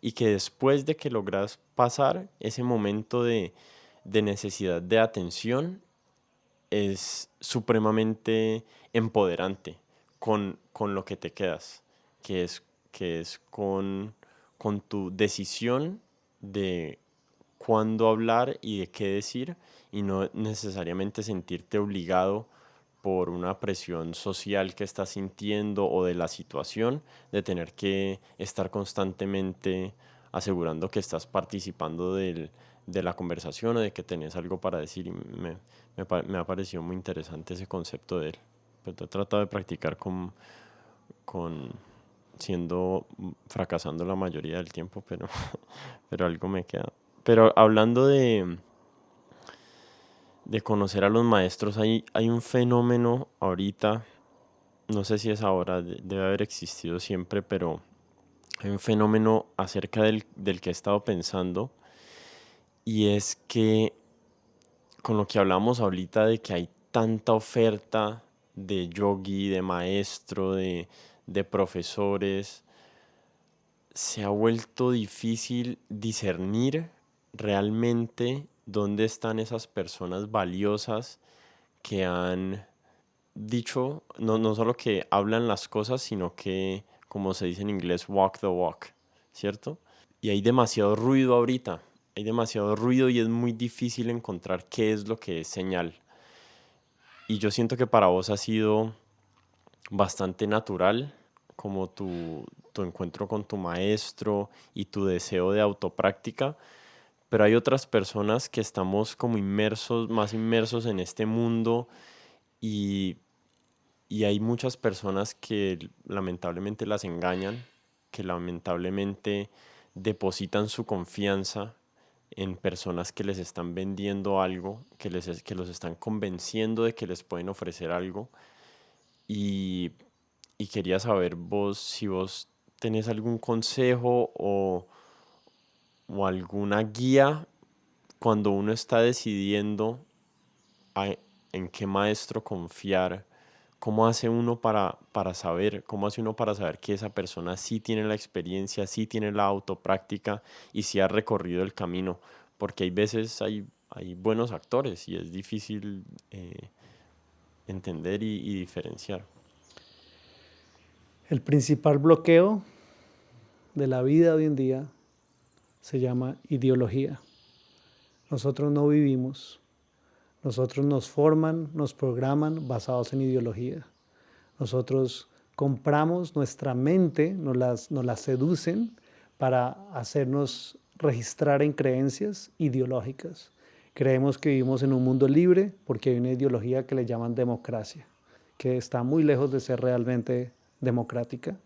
y que después de que logras pasar ese momento de necesidad de atención, es supremamente empoderante con lo que te quedas, que es con tu decisión de cuándo hablar y de qué decir, y no necesariamente sentirte obligado por una presión social que estás sintiendo o de la situación, de tener que estar constantemente asegurando que estás participando de la conversación o de que tenés algo para decir. Y me ha parecido muy interesante ese concepto de él. Pero he tratado de practicar con fracasando la mayoría del tiempo, pero algo me queda. Pero hablando de conocer a los maestros, hay un fenómeno ahorita, no sé si es ahora, debe haber existido siempre, pero hay un fenómeno acerca del que he estado pensando, y es que con lo que hablamos ahorita de que hay tanta oferta de yogi, de maestro, de profesores, se ha vuelto difícil discernir realmente dónde están esas personas valiosas que han dicho, no solo que hablan las cosas, sino que, como se dice en inglés, walk the walk, ¿cierto? Y hay demasiado ruido ahorita. hay demasiado ruido y es muy difícil encontrar qué es lo que es señal. Y yo siento que para vos ha sido bastante natural, como tu encuentro con tu maestro y tu deseo de autopráctica, pero hay otras personas que estamos como inmersos, más inmersos en este mundo y, y hay muchas personas que lamentablemente las engañan, que lamentablemente depositan su confianza en personas que les están vendiendo algo, que los están convenciendo de que les pueden ofrecer algo y, y quería saber vos si vos tenés algún consejo o alguna guía cuando uno está decidiendo a- en qué maestro confiar. ¿Cómo hace uno para saber, cómo hace uno para saber que esa persona sí tiene la experiencia, sí tiene la autopráctica y sí ha recorrido el camino? Porque hay veces hay buenos actores y es difícil entender y diferenciar. El principal bloqueo de la vida hoy en día se llama ideología. Nosotros no vivimos, nosotros nos forman, nos programan basados en ideología. Nosotros compramos nuestra mente, nos la seducen para hacernos registrar en creencias ideológicas. Creemos que vivimos en un mundo libre porque hay una ideología que le llaman democracia, que está muy lejos de ser realmente democrática.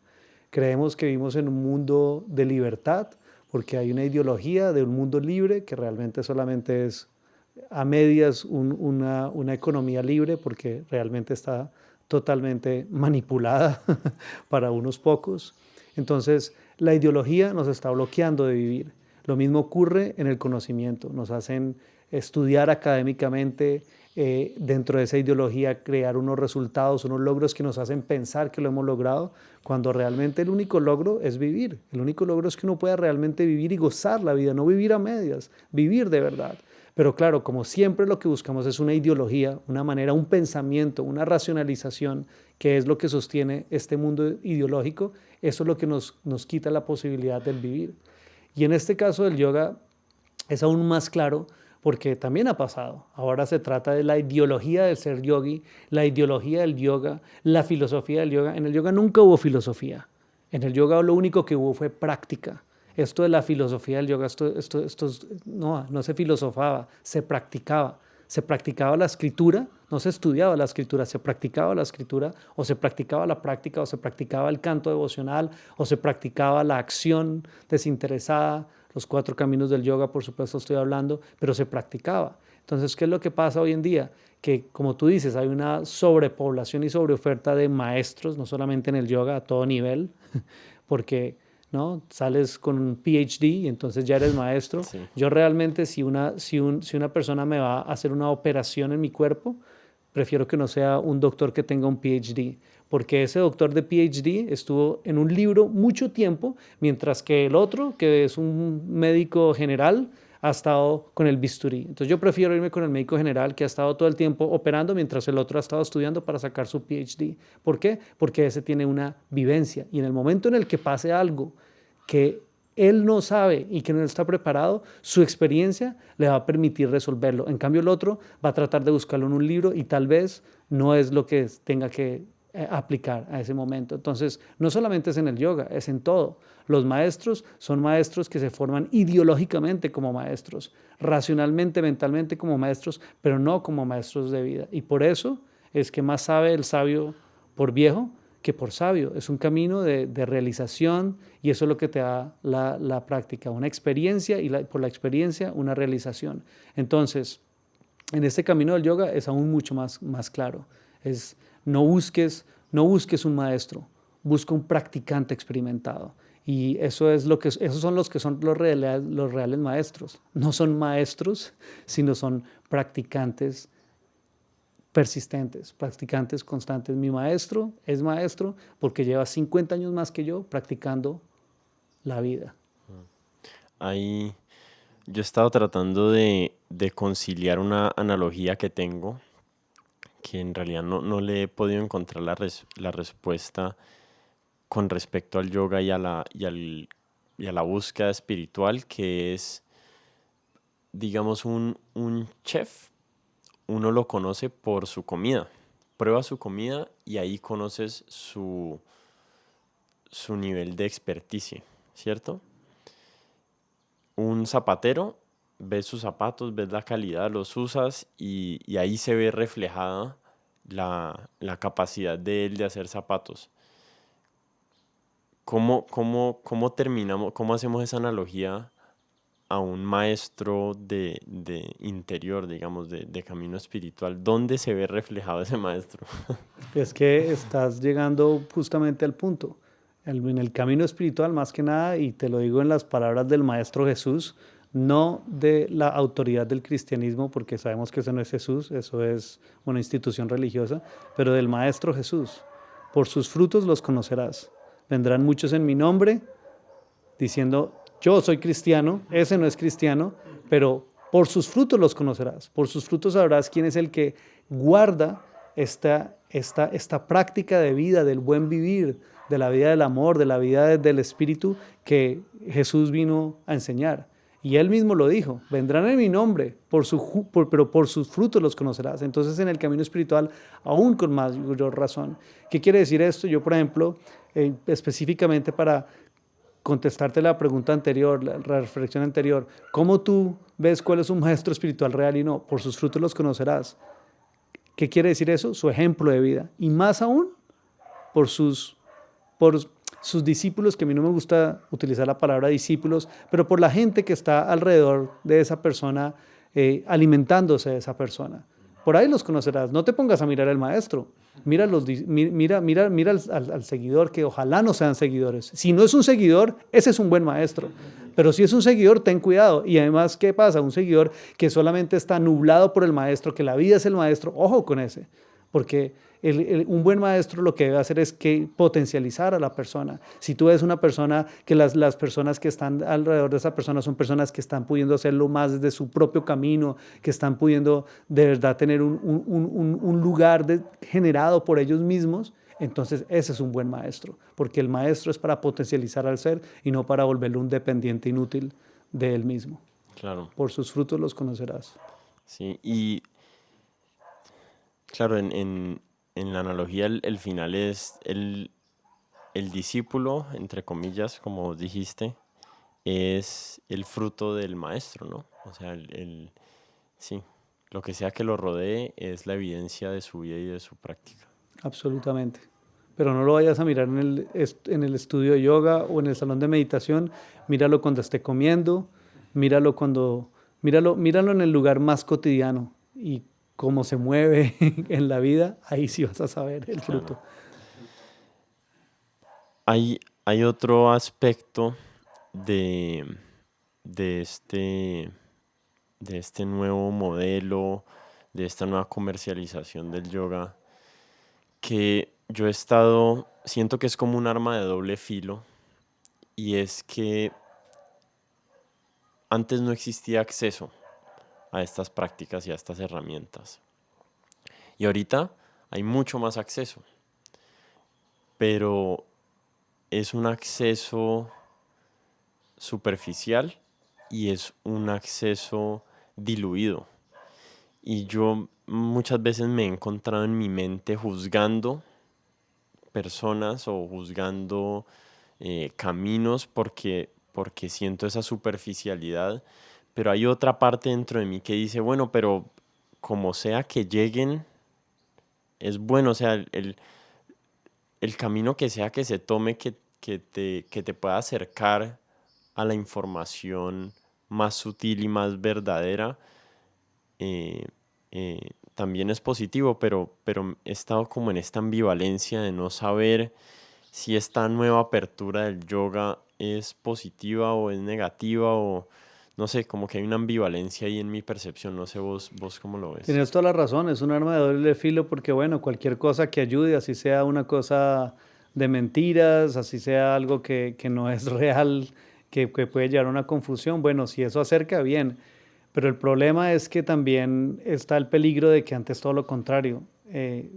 Creemos que vivimos en un mundo de libertad porque hay una ideología de un mundo libre que realmente solamente es a medias una economía libre porque realmente está totalmente manipulada para unos pocos. Entonces, la ideología nos está bloqueando de vivir. Lo mismo ocurre en el conocimiento. Nos hacen estudiar académicamente, dentro de esa ideología crear unos resultados, unos logros que nos hacen pensar que lo hemos logrado, cuando realmente el único logro es vivir. El único logro es que uno pueda realmente vivir y gozar la vida, no vivir a medias, vivir de verdad. Pero claro, como siempre lo que buscamos es una ideología, una manera, un pensamiento, una racionalización, que es lo que sostiene este mundo ideológico, eso es lo que nos quita la posibilidad del vivir. Y en este caso del yoga es aún más claro porque también ha pasado. Ahora se trata de la ideología del ser yogi, la ideología del yoga, la filosofía del yoga. En el yoga nunca hubo filosofía. En el yoga lo único que hubo fue práctica. Esto de la filosofía del yoga, no se filosofaba, se practicaba. Se practicaba la escritura, no se estudiaba la escritura, se practicaba la escritura, o se practicaba la práctica, o se practicaba el canto devocional, o se practicaba la acción desinteresada, los 4 caminos del yoga, por supuesto estoy hablando, pero se practicaba. Entonces, ¿qué es lo que pasa hoy en día? Que, como tú dices, hay una sobrepoblación y sobreoferta de maestros, no solamente en el yoga, a todo nivel, porque ¿no? Sales con un PhD y entonces ya eres maestro. Sí. Yo realmente, si una persona me va a hacer una operación en mi cuerpo, prefiero que no sea un doctor que tenga un PhD, porque ese doctor de PhD estuvo en un libro mucho tiempo, mientras que el otro, que es un médico general, ha estado con el bisturí. Entonces yo prefiero irme con el médico general que ha estado todo el tiempo operando mientras el otro ha estado estudiando para sacar su PhD. ¿Por qué? Porque ese tiene una vivencia y en el momento en el que pase algo que él no sabe y que no está preparado, su experiencia le va a permitir resolverlo. En cambio, el otro va a tratar de buscarlo en un libro y tal vez no es lo que tenga que aplicar a ese momento. Entonces, no solamente es en el yoga, es en todo. Los maestros son maestros que se forman ideológicamente como maestros, racionalmente, mentalmente como maestros, pero no como maestros de vida. Y por eso es que más sabe el sabio por viejo que por sabio. Es un camino de realización y eso es lo que te da la práctica, una experiencia y por la experiencia una realización. Entonces, en este camino del yoga es aún mucho más claro. Es, no busques un maestro, busca un practicante experimentado. Y eso es esos son los reales maestros. No son maestros, sino son practicantes persistentes, practicantes constantes. Mi maestro es maestro porque lleva 50 años más que yo practicando la vida. Ahí yo he estado tratando de conciliar una analogía que tengo, que en realidad no le he podido encontrar la respuesta con respecto al yoga y a la búsqueda espiritual, que es digamos, un chef, uno lo conoce por su comida. Prueba su comida y ahí conoces su nivel de experticia, ¿cierto? Un zapatero, ves sus zapatos, ves la calidad, los usas y ahí se ve reflejada la capacidad de él de hacer zapatos. ¿Cómo terminamos, cómo hacemos esa analogía a un maestro de interior, digamos, de camino espiritual? ¿Dónde se ve reflejado ese maestro? Es que estás llegando justamente al punto. En el camino espiritual, más que nada, y te lo digo en las palabras del Maestro Jesús, no de la autoridad del cristianismo, porque sabemos que eso no es Jesús, eso es una institución religiosa, pero del Maestro Jesús. Por sus frutos los conocerás. Vendrán muchos en mi nombre diciendo, yo soy cristiano, ese no es cristiano, pero por sus frutos los conocerás. Por sus frutos sabrás quién es el que guarda esta práctica de vida, del buen vivir, de la vida del amor, de la vida del espíritu que Jesús vino a enseñar. Y él mismo lo dijo, vendrán en mi nombre, pero por sus frutos los conocerás. Entonces en el camino espiritual, aún con mayor razón. ¿Qué quiere decir esto? Yo, por ejemplo, específicamente para contestarte la pregunta anterior, la reflexión anterior, ¿cómo tú ves cuál es un maestro espiritual real y no? Por sus frutos los conocerás. ¿Qué quiere decir eso? Su ejemplo de vida. Y más aún, por sus discípulos, que a mí no me gusta utilizar la palabra discípulos, pero por la gente que está alrededor de esa persona, alimentándose de esa persona. Por ahí los conocerás. No te pongas a mirar al maestro. Mira al seguidor, que ojalá no sean seguidores. Si no es un seguidor, ese es un buen maestro. Pero si es un seguidor, ten cuidado. Y además, ¿qué pasa? Un seguidor que solamente está nublado por el maestro, que la vida es el maestro, ojo con ese. Porque un buen maestro lo que debe hacer es que potencializar a la persona. Si tú ves una persona que las personas que están alrededor de esa persona son personas que están pudiendo hacerlo más desde su propio camino, que están pudiendo de verdad tener un lugar generado por ellos mismos, entonces ese es un buen maestro, porque el maestro es para potencializar al ser y no para volverlo un dependiente inútil de él mismo. Claro, Por sus frutos los conocerás. sí. Y claro, en la analogía el final es el discípulo, entre comillas, como dijiste, es el fruto del maestro, ¿no? O sea, sí, lo que sea que lo rodee es la evidencia de su vida y de su práctica. Absolutamente. Pero no lo vayas a mirar en el estudio de yoga o en el salón de meditación. Míralo cuando esté comiendo, míralo en el lugar más cotidiano y cómo se mueve en la vida, ahí sí vas a saber el Claro. fruto. Hay otro aspecto de, de este, de este nuevo modelo, de esta nueva comercialización del yoga, que yo he estado, siento que es como un arma de doble filo, y es que antes no existía acceso a estas prácticas y a estas herramientas. Y ahorita hay mucho más acceso, pero es un acceso superficial y es un acceso diluido. Y yo muchas veces me he encontrado en mi mente juzgando personas o juzgando caminos porque siento esa superficialidad, pero hay otra parte dentro de mí que dice, bueno, pero como sea que lleguen, es bueno, o sea, el camino que sea que se tome que te pueda acercar a la información más sutil y más verdadera, eh, también es positivo, pero he estado como en esta ambivalencia de no saber si esta nueva apertura del yoga es positiva o es negativa o no sé, como que hay una ambivalencia ahí en mi percepción, no sé vos cómo lo ves. Tienes toda la razón, es un arma de doble filo porque, bueno, cualquier cosa que ayude, así sea una cosa de mentiras, así sea algo que no es real, que puede llevar a una confusión, bueno, si eso acerca, bien. Pero el problema es que también está el peligro de que antes todo lo contrario,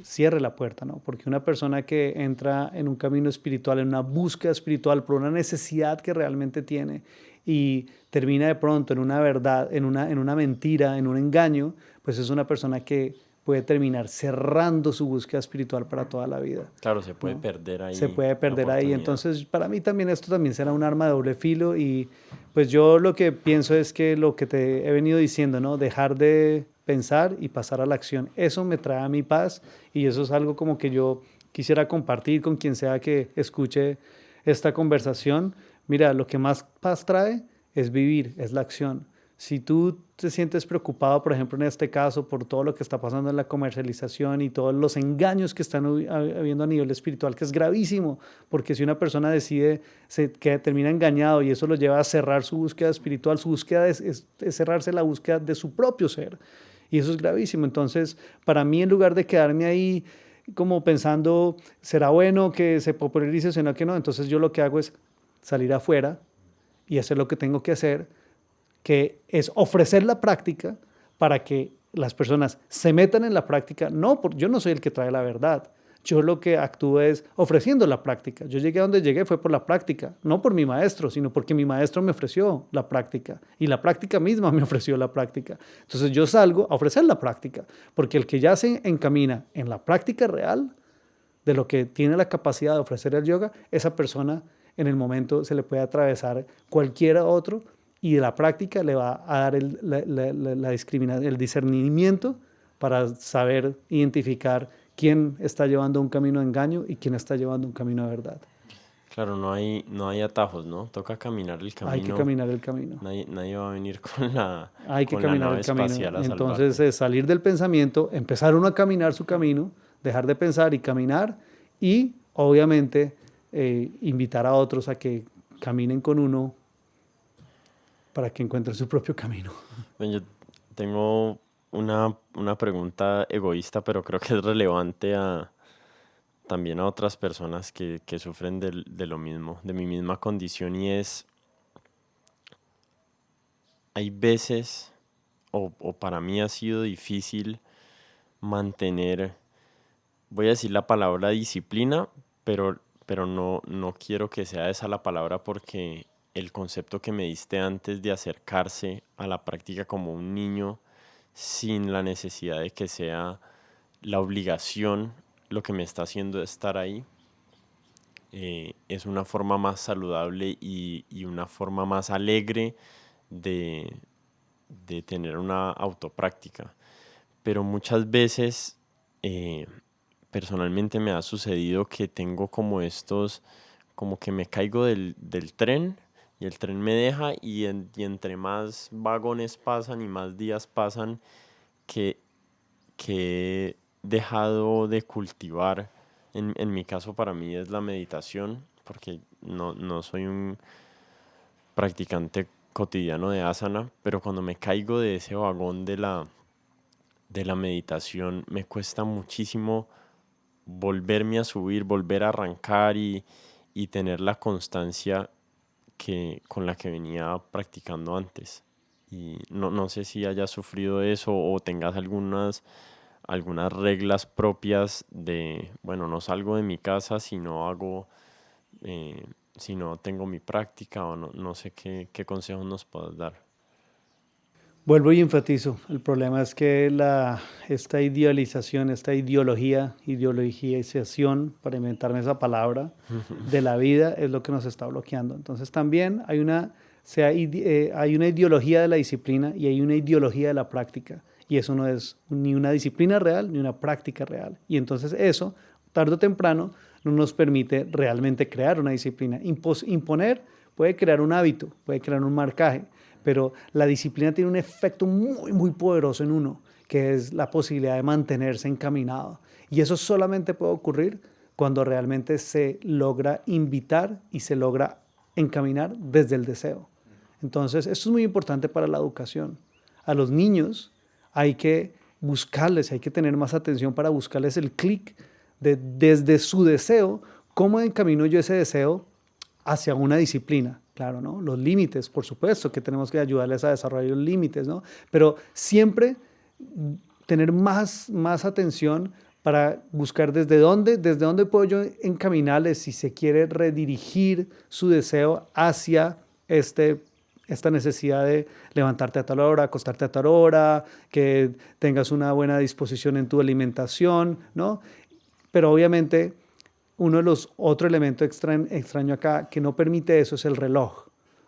cierre la puerta, ¿no? Porque una persona que entra en un camino espiritual, en una búsqueda espiritual por una necesidad que realmente tiene y termina de pronto en una verdad, en una mentira, en un engaño, pues es una persona que puede terminar cerrando su búsqueda espiritual para toda la vida, Claro, se puede ¿no? perder Se ahí puede la perder ahí. oportunidad. Entonces, para mí también esto también será un arma de doble filo y pues yo lo que pienso es que lo que te he venido diciendo, ¿no? Dejar de pensar y pasar a la acción. Eso me trae a mi paz y eso es algo como que yo quisiera compartir con quien sea que escuche esta conversación. Mira, lo que más paz trae es vivir, es la acción. Si tú te sientes preocupado, por ejemplo, en este caso, por todo lo que está pasando en la comercialización y todos los engaños que están habiendo a nivel espiritual, que es gravísimo, porque si una persona decide, que termina engañado y eso lo lleva a cerrar su búsqueda espiritual, su búsqueda es cerrarse la búsqueda de su propio ser. Y eso es gravísimo. Entonces, para mí, en lugar de quedarme ahí como pensando, ¿será bueno que se popularice o no que no? Entonces yo lo que hago es salir afuera y hacer lo que tengo que hacer, que es ofrecer la práctica para que las personas se metan en la práctica. No, yo no soy el que trae la verdad. Yo lo que actúo es ofreciendo la práctica. Yo llegué a donde llegué fue por la práctica, no por mi maestro, sino porque mi maestro me ofreció la práctica y la práctica misma me ofreció la práctica. Entonces yo salgo a ofrecer la práctica, porque el que ya se encamina en la práctica real de lo que tiene la capacidad de ofrecer el yoga, esa persona en el momento se le puede atravesar cualquiera otro y de la práctica le va a dar el discernimiento para saber identificar quién está llevando un camino de engaño y quién está llevando un camino de verdad. Claro, no hay atajos, ¿no? Toca caminar el Hay que camino. caminar el camino. Nadie va a venir Hay que con la caminar nave el camino. espacial a Entonces, salvarte. salir del pensamiento, empezar uno a caminar su camino, dejar de pensar y caminar y, obviamente, invitar a otros a que caminen con uno para que encuentren su propio camino. Bueno, yo tengo una pregunta egoísta, pero creo que es relevante también a otras personas que sufren de lo mismo, de mi misma condición, y es, hay veces, o para mí ha sido difícil mantener, voy a decir la palabra disciplina, pero no quiero que sea esa la palabra porque el concepto que me diste antes de acercarse a la práctica como un niño sin la necesidad de que sea la obligación lo que me está haciendo estar ahí, es una forma más saludable y una forma más alegre de, de tener una autopráctica. Pero muchas veces, eh, personalmente me ha sucedido que tengo como como que me caigo del tren y el tren me deja y entre más vagones pasan y más días pasan que, que he dejado de cultivar. En mi caso, para mí es la meditación, porque no soy un practicante cotidiano de asana, pero cuando me caigo de ese vagón de la meditación, me cuesta muchísimo volverme a subir, volver a arrancar y tener la constancia con la que venía practicando antes. Y no sé si hayas sufrido eso o tengas algunas reglas propias de, bueno, no salgo de mi casa si no hago, si no tengo mi práctica o no sé qué consejos nos puedas dar. Vuelvo y enfatizo, el problema es que esta idealización, esta ideologización, para inventarme esa palabra, de la vida es lo que nos está bloqueando. Entonces también hay una ideología de la disciplina y hay una ideología de la práctica. Y eso no es ni una disciplina real ni una práctica real. Y entonces eso, tarde o temprano, no nos permite realmente crear una disciplina. Imponer puede crear un hábito, puede crear un marcaje, pero la disciplina tiene un efecto muy, muy poderoso en uno, que es la posibilidad de mantenerse encaminado. Y eso solamente puede ocurrir cuando realmente se logra invitar y se logra encaminar desde el deseo. Entonces, esto es muy importante para la educación. A los niños hay que buscarles, hay que tener más atención para buscarles el clic desde su deseo, cómo encamino yo ese deseo hacia una disciplina. Claro, ¿no? Los límites, por supuesto, que tenemos que ayudarles a desarrollar los límites, ¿no? Pero siempre tener más atención para buscar desde dónde puedo yo encaminarles si se quiere redirigir su deseo hacia esta necesidad de levantarte a tal hora, acostarte a tal hora, que tengas una buena disposición en tu alimentación, ¿no? Pero obviamente otro elemento extraño acá que no permite eso es el reloj,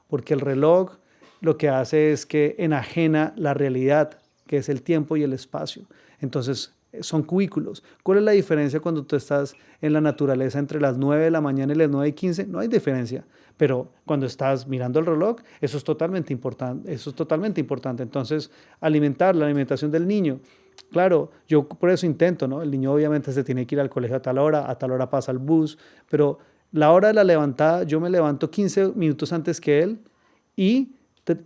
porque el reloj lo que hace es que enajena la realidad, que es el tiempo y el espacio. Entonces, son cubículos. ¿Cuál es la diferencia cuando tú estás en la naturaleza entre las 9 de la mañana y las 9:15? No hay diferencia. Pero cuando estás mirando el reloj, eso es totalmente importante. Eso es totalmente importante. Entonces, la alimentación del niño. Claro, yo por eso intento, ¿no? El niño obviamente se tiene que ir al colegio a tal hora pasa el bus, pero la hora de la levantada, yo me levanto 15 minutos antes que él y,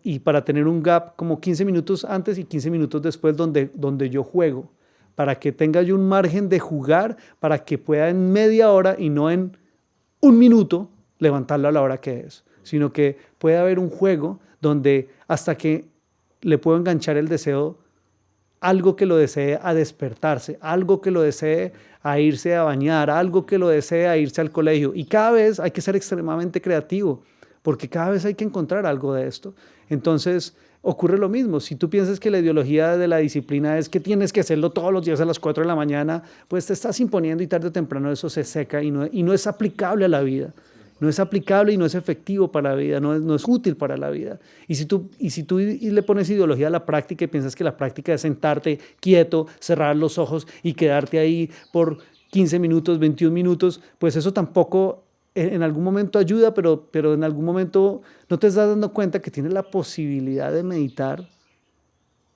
y para tener un gap como 15 minutos antes y 15 minutos después donde yo juego, para que tenga yo un margen de jugar, para que pueda en media hora y no en un minuto levantarlo a la hora que es, sino que puede haber un juego donde hasta que le puedo enganchar el deseo, algo que lo desee a despertarse, algo que lo desee a irse a bañar, algo que lo desee a irse al colegio. Y cada vez hay que ser extremadamente creativo, porque cada vez hay que encontrar algo de esto. Entonces, ocurre lo mismo. Si tú piensas que la ideología de la disciplina es que tienes que hacerlo todos los días a las 4 de la mañana, pues te estás imponiendo y tarde o temprano eso se seca y no es aplicable a la vida. No es aplicable y no es efectivo para la vida, no es útil para la vida. Y si tú le pones ideología a la práctica y piensas que la práctica es sentarte quieto, cerrar los ojos y quedarte ahí por 15 minutos, 21 minutos, pues eso tampoco en algún momento ayuda, pero en algún momento no te estás dando cuenta que tienes la posibilidad de meditar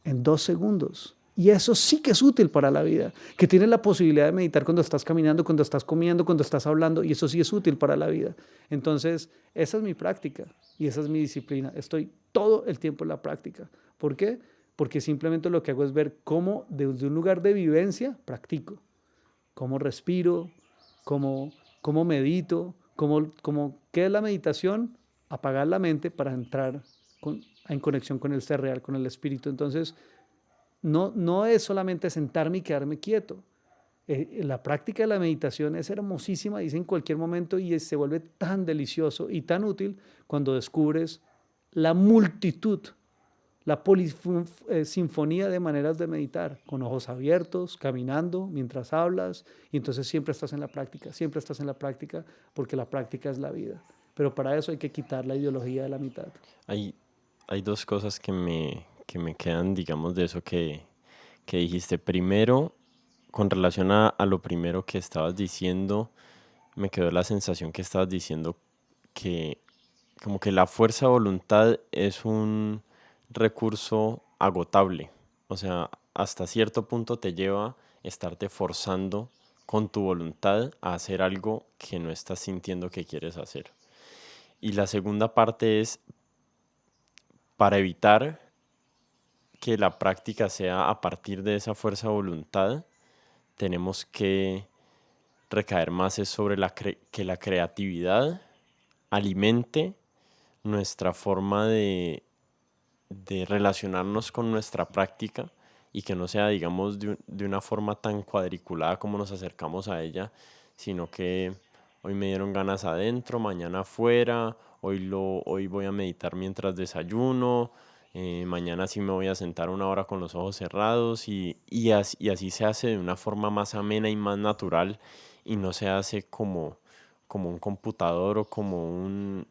en 2 segundos. Y eso sí que es útil para la vida, que tienes la posibilidad de meditar cuando estás caminando, cuando estás comiendo, cuando estás hablando, y eso sí es útil para la vida. Entonces, esa es mi práctica y esa es mi disciplina. Estoy todo el tiempo en la práctica. ¿Por qué? Porque simplemente lo que hago es ver cómo desde un lugar de vivencia practico, cómo respiro, cómo medito, ¿qué es la meditación? Apagar la mente para entrar en conexión con el ser real, con el espíritu. Entonces, no es solamente sentarme y quedarme quieto. La práctica de la meditación es hermosísima, dice en cualquier momento, y se vuelve tan delicioso y tan útil cuando descubres la multitud, la sinfonía de maneras de meditar, con ojos abiertos, caminando, mientras hablas, y entonces siempre estás en la práctica, porque la práctica es la vida. Pero para eso hay que quitar la ideología de la mitad. Hay, hay dos cosas que me quedan, digamos, de eso que dijiste. Primero, con relación a lo primero que estabas diciendo, me quedó la sensación que estabas diciendo que como que la fuerza de voluntad es un recurso agotable. O sea, hasta cierto punto te lleva a estarte forzando con tu voluntad a hacer algo que no estás sintiendo que quieres hacer. Y la segunda parte es para evitar que la práctica sea a partir de esa fuerza de voluntad, tenemos que recaer más es sobre que la creatividad alimente nuestra forma de relacionarnos con nuestra práctica y que no sea, digamos, de una forma tan cuadriculada como nos acercamos a ella, sino que hoy me dieron ganas adentro, mañana afuera, hoy voy a meditar mientras desayuno, mañana sí me voy a sentar 1 hora con los ojos cerrados y así se hace de una forma más amena y más natural y no se hace como un computador o como un,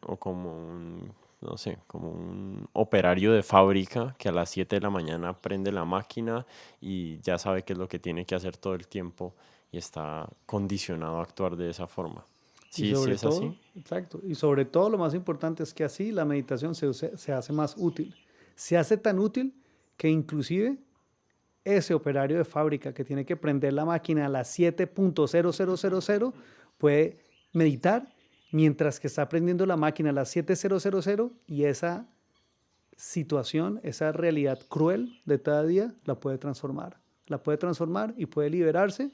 no sé, como un operario de fábrica que a las 7 de la mañana prende la máquina y ya sabe qué es lo que tiene que hacer todo el tiempo y está condicionado a actuar de esa forma. Y Sí, sí sobre es así. todo, exacto, y sobre todo lo más importante es que así la meditación se hace más útil. Se hace tan útil que inclusive ese operario de fábrica que tiene que prender la máquina a las 7:0000 puede meditar mientras que está prendiendo la máquina a las 7:00 y esa situación, esa realidad cruel de cada día la puede transformar. La puede transformar y puede liberarse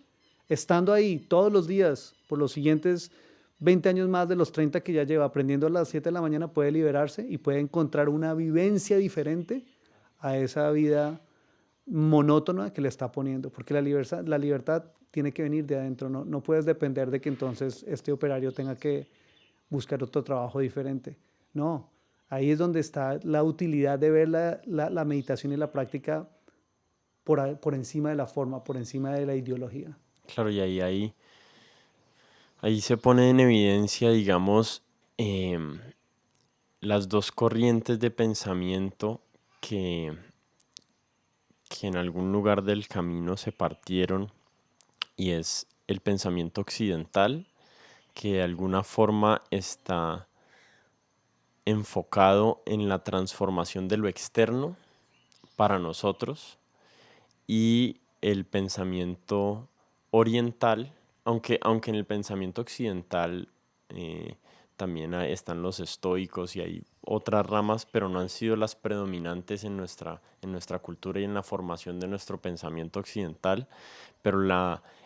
estando ahí todos los días por los siguientes 20 años más de los 30 que ya lleva aprendiendo a las 7 de la mañana, puede liberarse y puede encontrar una vivencia diferente a esa vida monótona que le está poniendo, porque la libertad tiene que venir de adentro, no puedes depender de que entonces este operario tenga que buscar otro trabajo diferente. No, Ahí es donde está la utilidad de ver la meditación y la práctica por encima de la forma, por encima de la ideología. Claro, y ahí se pone en evidencia, digamos, las dos corrientes de pensamiento que, que en algún lugar del camino se partieron, y es el pensamiento occidental, que de alguna forma está enfocado en la transformación de lo externo para nosotros, y el pensamiento oriental, aunque en el pensamiento occidental eh, también están los estoicos y hay otras ramas, pero no han sido las predominantes en nuestra cultura y en la formación de nuestro pensamiento occidental, pero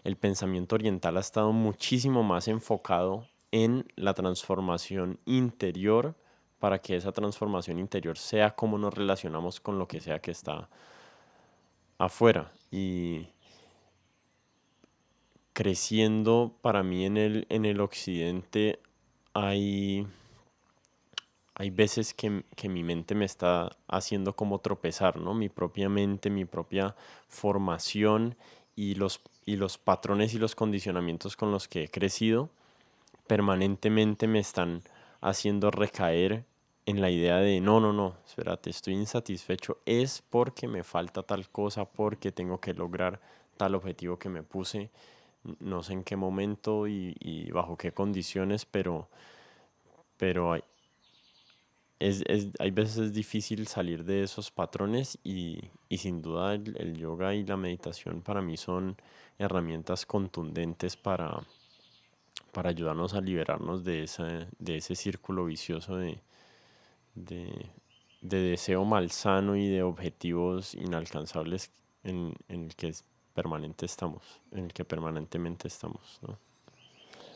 el pensamiento oriental ha estado muchísimo más enfocado en la transformación interior, para que esa transformación interior sea como nos relacionamos con lo que sea que está afuera. Y creciendo para mí en el occidente hay, hay veces que mi mente me está haciendo como tropezar, ¿no? Mi propia mente, mi propia formación y los patrones y los condicionamientos con los que he crecido permanentemente me están haciendo recaer en la idea de no, no, no, espérate, estoy insatisfecho, es porque me falta tal cosa, porque tengo que lograr tal objetivo que me puse, no sé en qué momento y bajo qué condiciones, pero hay veces es difícil salir de esos patrones, y sin duda el yoga y la meditación para mí son herramientas contundentes para ayudarnos a liberarnos de ese círculo vicioso de, de deseo malsano y de objetivos inalcanzables en el que en el que permanentemente estamos, ¿no?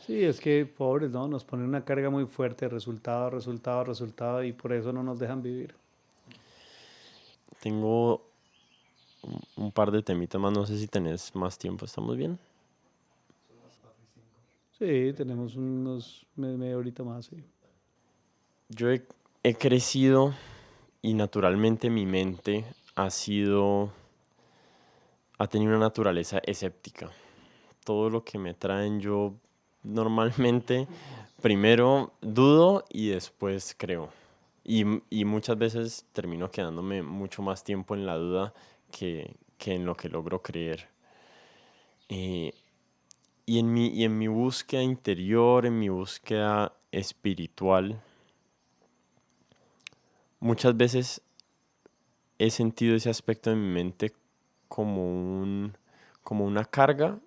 Sí, es que pobres, ¿no? Nos ponen una carga muy fuerte, resultado, resultado, resultado, y por eso no nos dejan vivir. Tengo un par de temitas más, no sé si tenés más tiempo, ¿estamos bien? Sí, tenemos unos media horita más, sí. Yo he crecido y naturalmente mi mente ha sido, ha tenido una naturaleza escéptica. Todo lo que me traen yo normalmente primero dudo y después creo. Y muchas veces termino quedándome mucho más tiempo en la duda que en lo que logro creer. Eh, y en mi búsqueda interior, en mi búsqueda espiritual, muchas veces he sentido ese aspecto de mi mente como como una carga,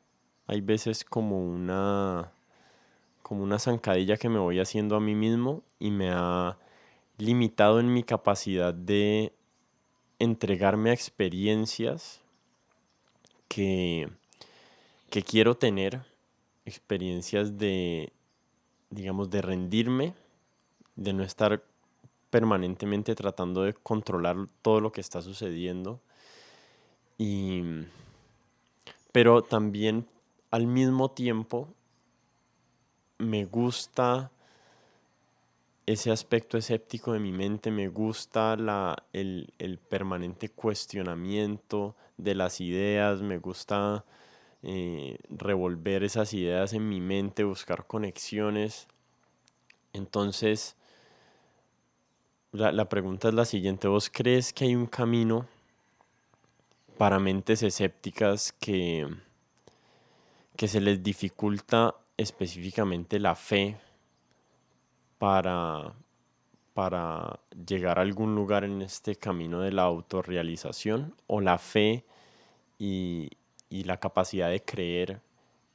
hay veces como una zancadilla que me voy haciendo a mí mismo, y me ha limitado en mi capacidad de entregarme a experiencias que, que quiero tener, experiencias de, digamos, de rendirme, de no estar permanentemente tratando de controlar todo lo que está sucediendo. Y, pero también al mismo tiempo me gusta ese aspecto escéptico de mi mente, me gusta el permanente cuestionamiento de las ideas, me gusta revolver esas ideas en mi mente, buscar conexiones. Entonces, la pregunta es la siguiente: ¿vos crees que hay un camino para mentes escépticas que se les dificulta específicamente la fe para, para llegar a algún lugar en este camino de la autorrealización, o la fe y, y la capacidad de creer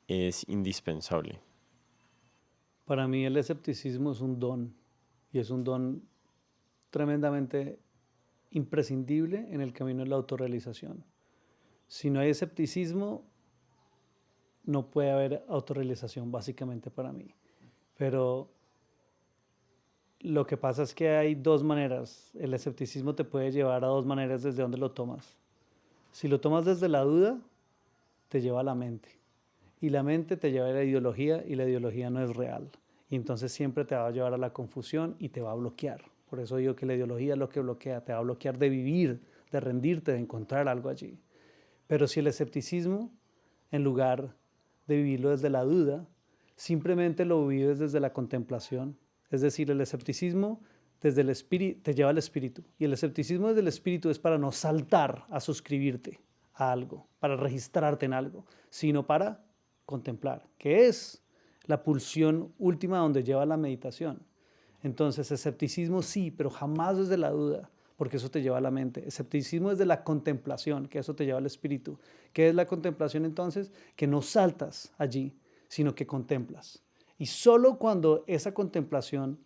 es indispensable? Para mí el escepticismo es un don, y es un don tremendamente imprescindible en el camino de la autorrealización. Si no hay escepticismo, no puede haber autorrealización, básicamente para mí. Pero lo que pasa es que hay dos maneras. El escepticismo te puede llevar a dos maneras desde donde lo tomas. Si lo tomas desde la duda, te lleva a la mente. Y la mente te lleva a la ideología, y la ideología no es real. Y entonces siempre te va a llevar a la confusión y te va a bloquear. Por eso digo que la ideología es lo que bloquea, te va a bloquear de vivir, de rendirte, de encontrar algo allí. Pero si el escepticismo, en lugar de vivirlo desde la duda, simplemente lo vives desde la contemplación, es decir, el escepticismo desde el espíritu te lleva al espíritu, y el escepticismo desde el espíritu es para no saltar a suscribirte a algo, para registrarte en algo, sino para contemplar, que es la pulsión última donde lleva la meditación. Entonces, escepticismo sí, pero jamás desde la duda, porque eso te lleva a la mente. Escepticismo es de la contemplación, que eso te lleva al espíritu. ¿Qué es la contemplación entonces? Que no saltas allí, sino que contemplas. Y solo cuando esa contemplación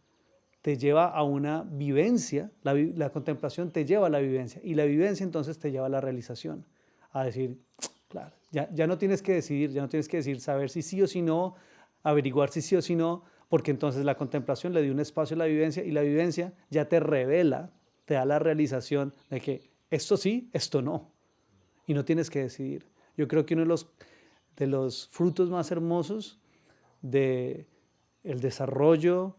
te lleva a una vivencia, la contemplación te lleva a la vivencia, y la vivencia entonces te lleva a la realización, a decir, claro, ya no tienes que decidir, ya no tienes que decir saber si sí o si no, averiguar si sí o si no, porque entonces la contemplación le dio un espacio a la vivencia, y la vivencia ya te revela, te da la realización de que esto sí, esto no, y no tienes que decidir. Yo creo que uno de los frutos más hermosos del desarrollo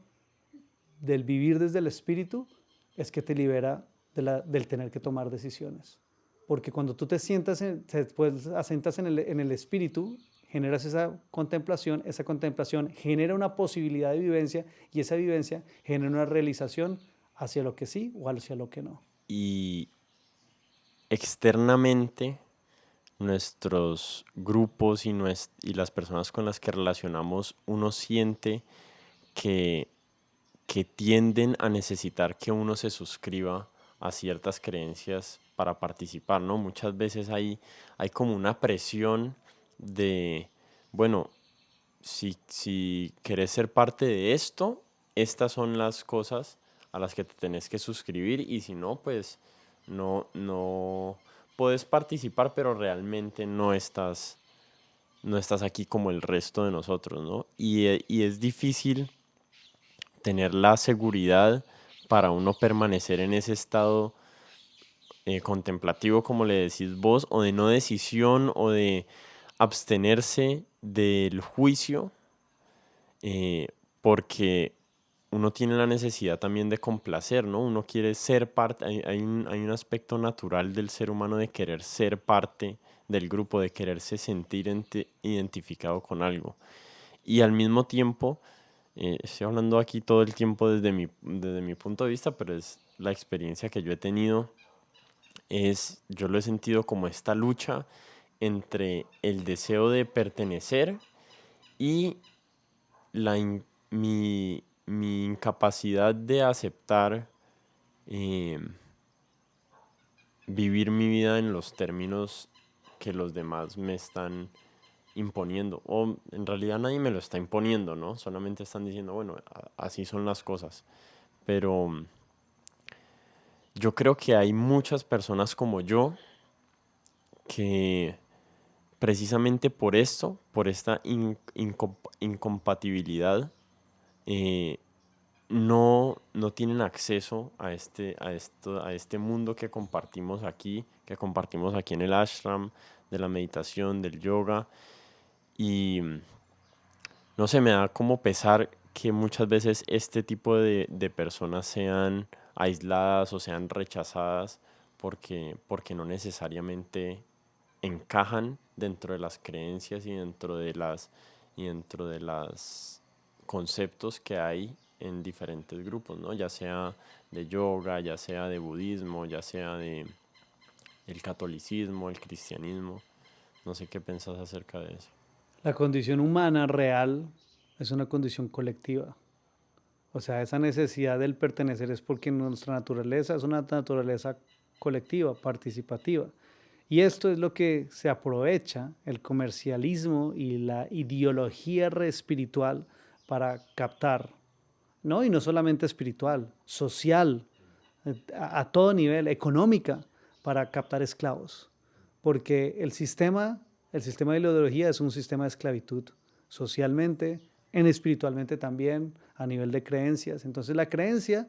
del vivir desde el espíritu es que te libera del tener que tomar decisiones. Porque cuando tú te sientas, después asentas en el espíritu, generas esa contemplación genera una posibilidad de vivencia, y esa vivencia genera una realización hacia lo que sí o hacia lo que no. Y externamente, nuestros grupos y las personas con las que relacionamos, uno siente que, que tienden a necesitar que uno se suscriba a ciertas creencias para participar, ¿no? Muchas veces hay como una presión de, bueno, si querés ser parte de esto, estas son las cosas a las que te tenés que suscribir, y si no, pues no puedes participar, pero realmente no estás aquí como el resto de nosotros, ¿no? Y es difícil tener la seguridad para uno permanecer en ese estado contemplativo, como le decís vos, o de no decisión, o de abstenerse del juicio, eh, porque uno tiene la necesidad también de complacer, ¿no? Uno quiere ser parte, hay un aspecto natural del ser humano de querer ser parte del grupo, de quererse sentir identificado con algo. Y al mismo tiempo, estoy hablando aquí todo el tiempo desde mi punto de vista, pero es la experiencia que yo he tenido, yo lo he sentido como esta lucha entre el deseo de pertenecer y la, in- mi incapacidad de aceptar eh, vivir mi vida en los términos que los demás me están imponiendo. O en realidad nadie me lo está imponiendo, ¿no? Solamente están diciendo, bueno, así son las cosas. Pero yo creo que hay muchas personas como yo que precisamente por esto, por esta incompatibilidad, eh, no tienen acceso a este mundo que compartimos aquí en el ashram, de la meditación, del yoga. Y no sé, me da como pesar que muchas veces este tipo de personas sean aisladas o sean rechazadas porque no necesariamente encajan dentro de las creencias y dentro de las conceptos que hay en diferentes grupos, ¿no? Ya sea de yoga, ya sea de budismo, ya sea de el catolicismo, el cristianismo. No sé qué pensás acerca de eso. La condición humana real es una condición colectiva. O sea, esa necesidad del pertenecer es porque nuestra naturaleza es una naturaleza colectiva, participativa. Y esto es lo que se aprovecha el comercialismo y la ideología espiritual para captar, ¿no? Y no solamente espiritual, social, a todo nivel, económica, para captar esclavos. Porque el sistema de la ideología es un sistema de esclavitud, socialmente, espiritualmente también, a nivel de creencias. Entonces la creencia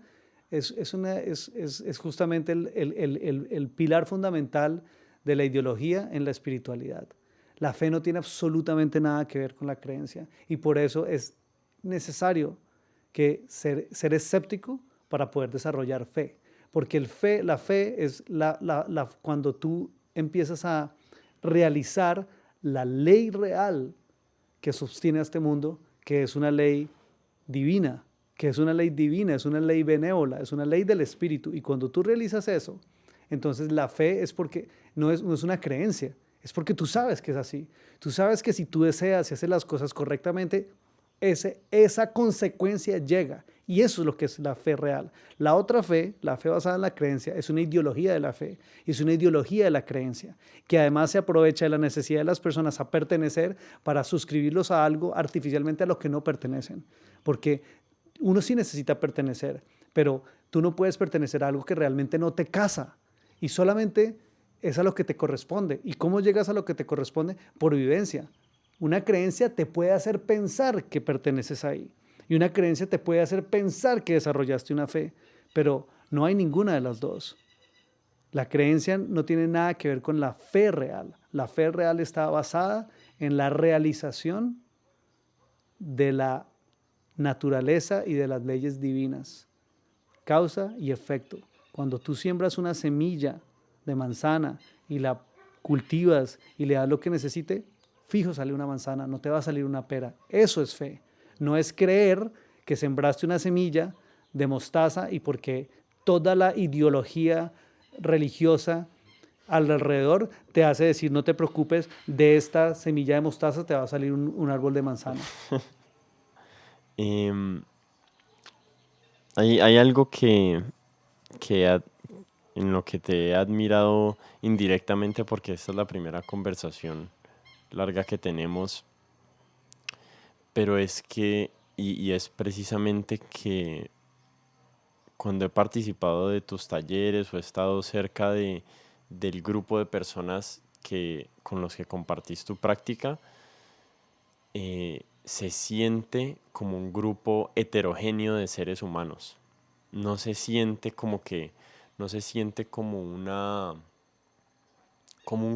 es justamente el pilar fundamental de la ideología en la espiritualidad. La fe no tiene absolutamente nada que ver con la creencia, y por eso es necesario que ser escéptico para poder desarrollar fe. Porque la fe es cuando tú empiezas a realizar la ley real que sostiene a este mundo, que es una ley divina, es una ley benévola, es una ley del Espíritu. Y cuando tú realizas eso, entonces la fe es porque no es una creencia, es porque tú sabes que es así. Tú sabes que si tú deseas y haces las cosas correctamente, esa consecuencia llega. Y eso es lo que es la fe real. La otra fe, la fe basada en la creencia, es una ideología de la fe, es una ideología de la creencia, que además se aprovecha de la necesidad de las personas a pertenecer para suscribirlos a algo artificialmente a lo que no pertenecen. Porque uno sí necesita pertenecer, pero tú no puedes pertenecer a algo que realmente no te casa y solamente es a lo que te corresponde. ¿Y cómo llegas a lo que te corresponde? Por vivencia. Una creencia te puede hacer pensar que perteneces ahí y una creencia te puede hacer pensar que desarrollaste una fe, pero no hay ninguna de las dos. La creencia no tiene nada que ver con la fe real. La fe real está basada en la realización de la naturaleza y de las leyes divinas. Causa y efecto. Cuando tú siembras una semilla de manzana y la cultivas y le das lo que necesite, fijo sale una manzana, no te va a salir una pera. Eso es fe. No es creer que sembraste una semilla de mostaza y porque toda la ideología religiosa alrededor te hace decir no te preocupes, de esta semilla de mostaza te va a salir un árbol de manzana. Em, hay algo en lo que te he admirado indirectamente porque esta es la primera conversación larga que tenemos, pero es que, y es precisamente que cuando he participado de tus talleres o he estado cerca del grupo de personas con los que compartís tu práctica, se siente como un grupo heterogéneo de seres humanos. No se siente no se siente como un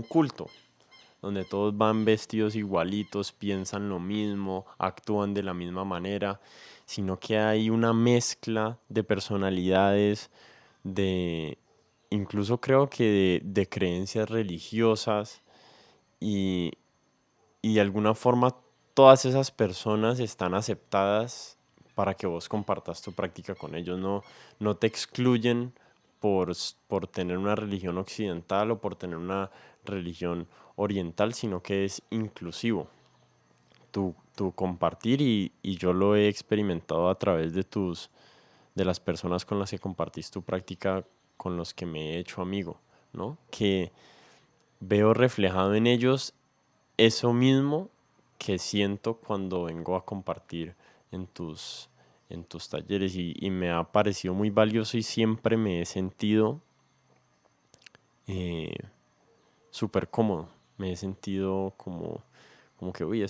culto, donde todos van vestidos igualitos, piensan lo mismo, actúan de la misma manera, sino que hay una mezcla de personalidades, de incluso creo que de creencias religiosas y, y de alguna forma todas esas personas están aceptadas para que vos compartas tu práctica con ellos. No te excluyen por tener una religión occidental o por tener una religión oriental, sino que es inclusivo tu compartir y yo lo he experimentado a través de las personas con las que compartís tu práctica, con los que me he hecho amigo, ¿no? Que veo reflejado en ellos eso mismo que siento cuando vengo a compartir en en tus talleres y me ha parecido muy valioso y siempre me he sentido eh, súper cómodo. Me he sentido como que, uy,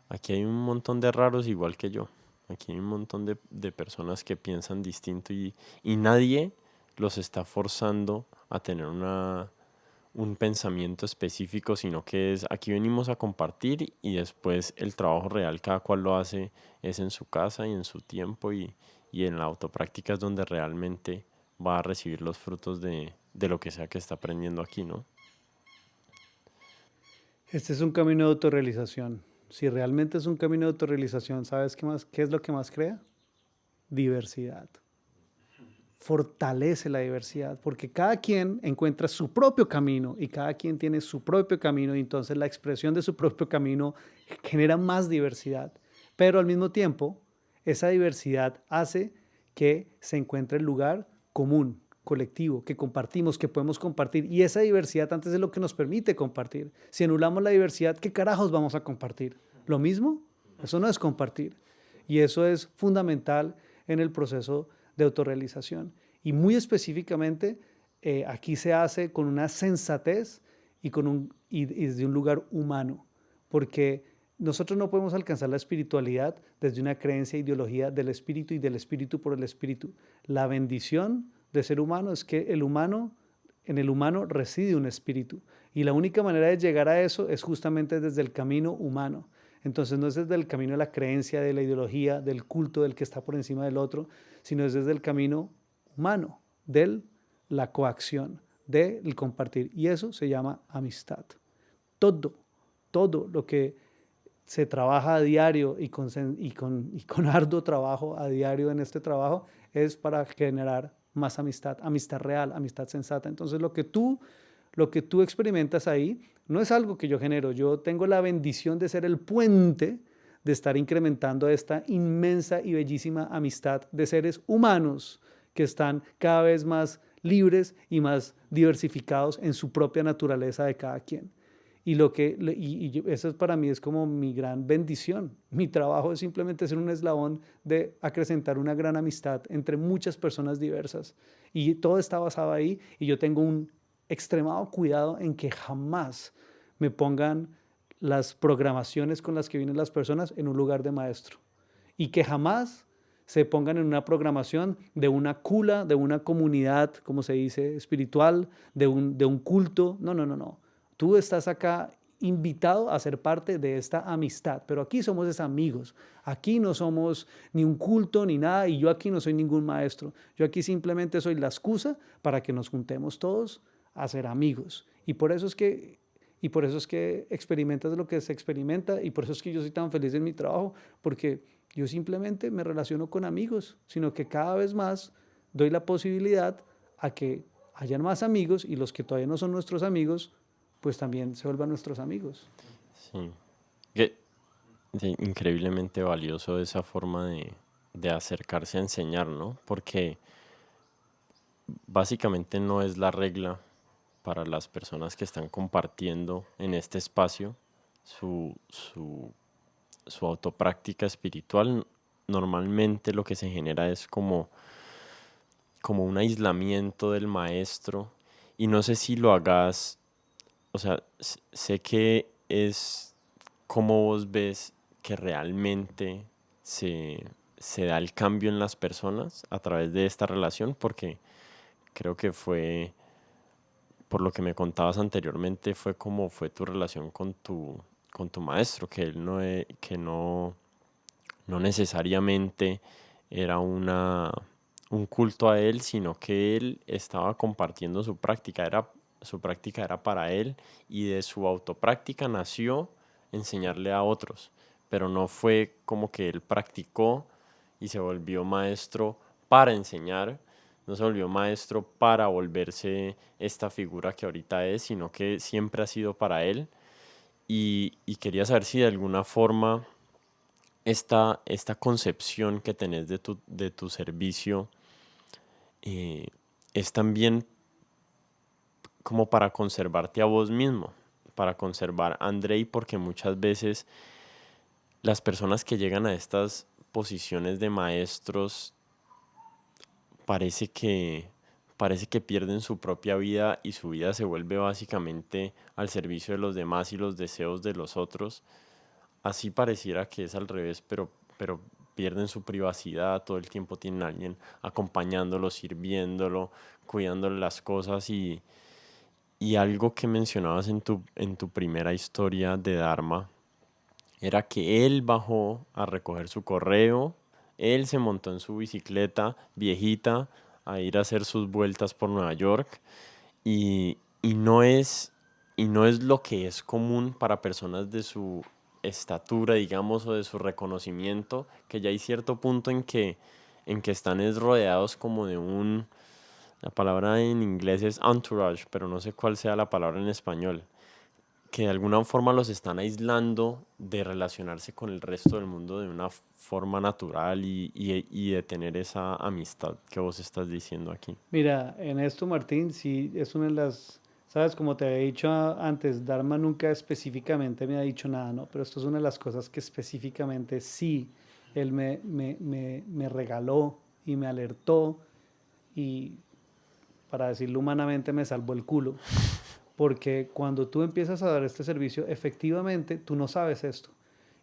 aquí hay un montón de raros igual que yo. Aquí hay un montón de personas que piensan distinto y nadie los está forzando a tener un pensamiento específico, sino que es aquí venimos a compartir y después el trabajo real cada cual lo hace es en su casa y en su tiempo y en la autopráctica es donde realmente va a recibir los frutos de lo que sea que está aprendiendo aquí, ¿no? Este es un camino de autorrealización. Si realmente es un camino de autorrealización, ¿sabes qué es lo que más crea? Diversidad. Fortalece la diversidad, porque cada quien encuentra su propio camino y cada quien tiene su propio camino y entonces la expresión de su propio camino genera más diversidad. Pero al mismo tiempo, esa diversidad hace que se encuentre el lugar común, colectivo, que compartimos, que podemos compartir. Y esa diversidad antes es lo que nos permite compartir. Si anulamos la diversidad, ¿qué carajos vamos a compartir? ¿Lo mismo? Eso no es compartir. Y eso es fundamental en el proceso de autorrealización. Y muy específicamente, aquí se hace con una sensatez y desde un lugar humano, porque nosotros no podemos alcanzar la espiritualidad desde una creencia, ideología del espíritu y del espíritu por el espíritu. La bendición de ser humano es que en el humano reside un espíritu. Y la única manera de llegar a eso es justamente desde el camino humano. Entonces no es desde el camino de la creencia, de la ideología, del culto del que está por encima del otro, sino es desde el camino humano, de la coacción, del compartir. Y eso se llama amistad. Todo, todo lo que se trabaja a diario y con arduo trabajo a diario en este trabajo es para generar más amistad, amistad real, amistad sensata. Entonces lo que tú experimentas ahí no es algo que yo genero. Yo tengo la bendición de ser el puente, de estar incrementando esta inmensa y bellísima amistad de seres humanos que están cada vez más libres y más diversificados en su propia naturaleza de cada quien. Eso para mí es como mi gran bendición. Mi trabajo es simplemente ser un eslabón de acrecentar una gran amistad entre muchas personas diversas. Y todo está basado ahí y yo tengo un extremado cuidado en que jamás me pongan las programaciones con las que vienen las personas en un lugar de maestro. Y que jamás se pongan en una programación de una cula, de una comunidad, como se dice, espiritual, de un culto. No, no, no, no. Tú estás acá invitado a ser parte de esta amistad, pero aquí somos amigos. Aquí no somos ni un culto ni nada y yo aquí no soy ningún maestro. Yo aquí simplemente soy la excusa para que nos juntemos todos a ser amigos. Y por eso es que experimentas lo que se experimenta y por eso es que yo soy tan feliz en mi trabajo, porque yo simplemente me relaciono con amigos, sino que cada vez más doy la posibilidad a que hayan más amigos y los que todavía no son nuestros amigos, pues también se vuelvan nuestros amigos. Sí. Que- sí, increíblemente valioso esa forma de acercarse a enseñar, ¿no? Porque básicamente no es la regla para las personas que están compartiendo en este espacio su autopráctica espiritual. Normalmente lo que se genera es como un aislamiento del maestro y no sé si lo hagas, o sea, sé que es como vos ves que realmente se, se da el cambio en las personas a través de esta relación, porque creo que fue, por lo que me contabas anteriormente, fue como fue tu relación con tu maestro, que él no, que no necesariamente era un culto a él, sino que él estaba compartiendo su práctica era para él y de su autopráctica nació enseñarle a otros, pero no fue como que él practicó y se volvió maestro para enseñar, no se volvió maestro para volverse esta figura que ahorita es, sino que siempre ha sido para él y quería saber si de alguna forma esta concepción que tenés de tu servicio eh, es también como para conservarte a vos mismo, para conservar a Andrei, porque muchas veces las personas que llegan a estas posiciones de maestros parece que, parece que pierden su propia vida y su vida se vuelve básicamente al servicio de los demás y los deseos de los otros. Así pareciera que es al revés, pero pierden su privacidad, todo el tiempo tienen a alguien acompañándolo, sirviéndolo, cuidándole las cosas y algo que mencionabas en tu primera historia de Dharma era que él bajó a recoger su correo, él se montó en su bicicleta viejita a ir a hacer sus vueltas por Nueva York y y no es lo que es común para personas de su estatura, digamos, o de su reconocimiento, que ya hay cierto punto en que están es rodeados como de la palabra en inglés es entourage, pero no sé cuál sea la palabra en español, que de alguna forma los están aislando de relacionarse con el resto del mundo de una forma natural y de tener esa amistad que vos estás diciendo aquí. Mira, en esto, Martín, sí es una de sabes, como te había dicho antes, Dharma nunca específicamente me ha dicho nada, ¿no? Pero esto es una de las cosas que específicamente sí, él me regaló y me alertó y, para decirlo humanamente, me salvó el culo. Porque cuando tú empiezas a dar este servicio, efectivamente, tú no sabes esto.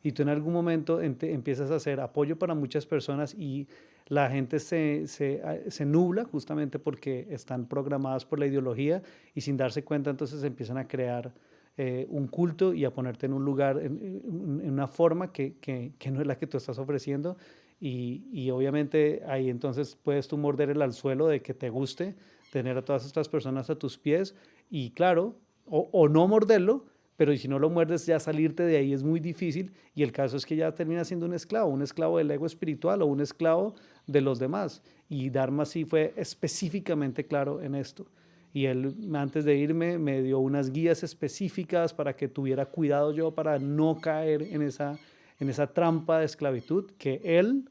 Y tú en algún momento empiezas a hacer apoyo para muchas personas y la gente se nubla justamente porque están programadas por la ideología y sin darse cuenta entonces empiezan a crear un culto y a ponerte en un lugar, en una forma que no es la que tú estás ofreciendo. Y obviamente ahí entonces puedes tú morder el anzuelo de que te guste tener a todas estas personas a tus pies y claro, o no morderlo, pero si no lo muerdes ya salirte de ahí es muy difícil y el caso es que ya termina siendo un esclavo del ego espiritual o un esclavo de los demás. Y Dharma sí fue específicamente claro en esto. Y él, antes de irme, me dio unas guías específicas para que tuviera cuidado yo para no caer en esa trampa de esclavitud que él,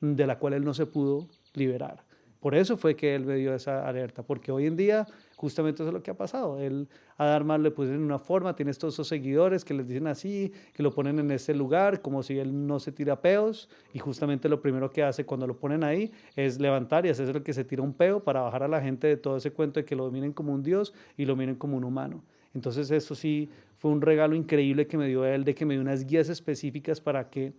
de la cual él no se pudo liberar. Por eso fue que él me dio esa alerta, porque hoy en día justamente eso es lo que ha pasado. Él a Dharma le pusieron una forma, tienes todos esos seguidores que les dicen así, que lo ponen en ese lugar, como si él no se tira peos, y justamente lo primero que hace cuando lo ponen ahí es levantar y hacerse el que se tira un peo para bajar a la gente de todo ese cuento de que lo miren como un dios y lo miren como un humano. Entonces eso sí fue un regalo increíble que me dio él, de que me dio unas guías específicas para que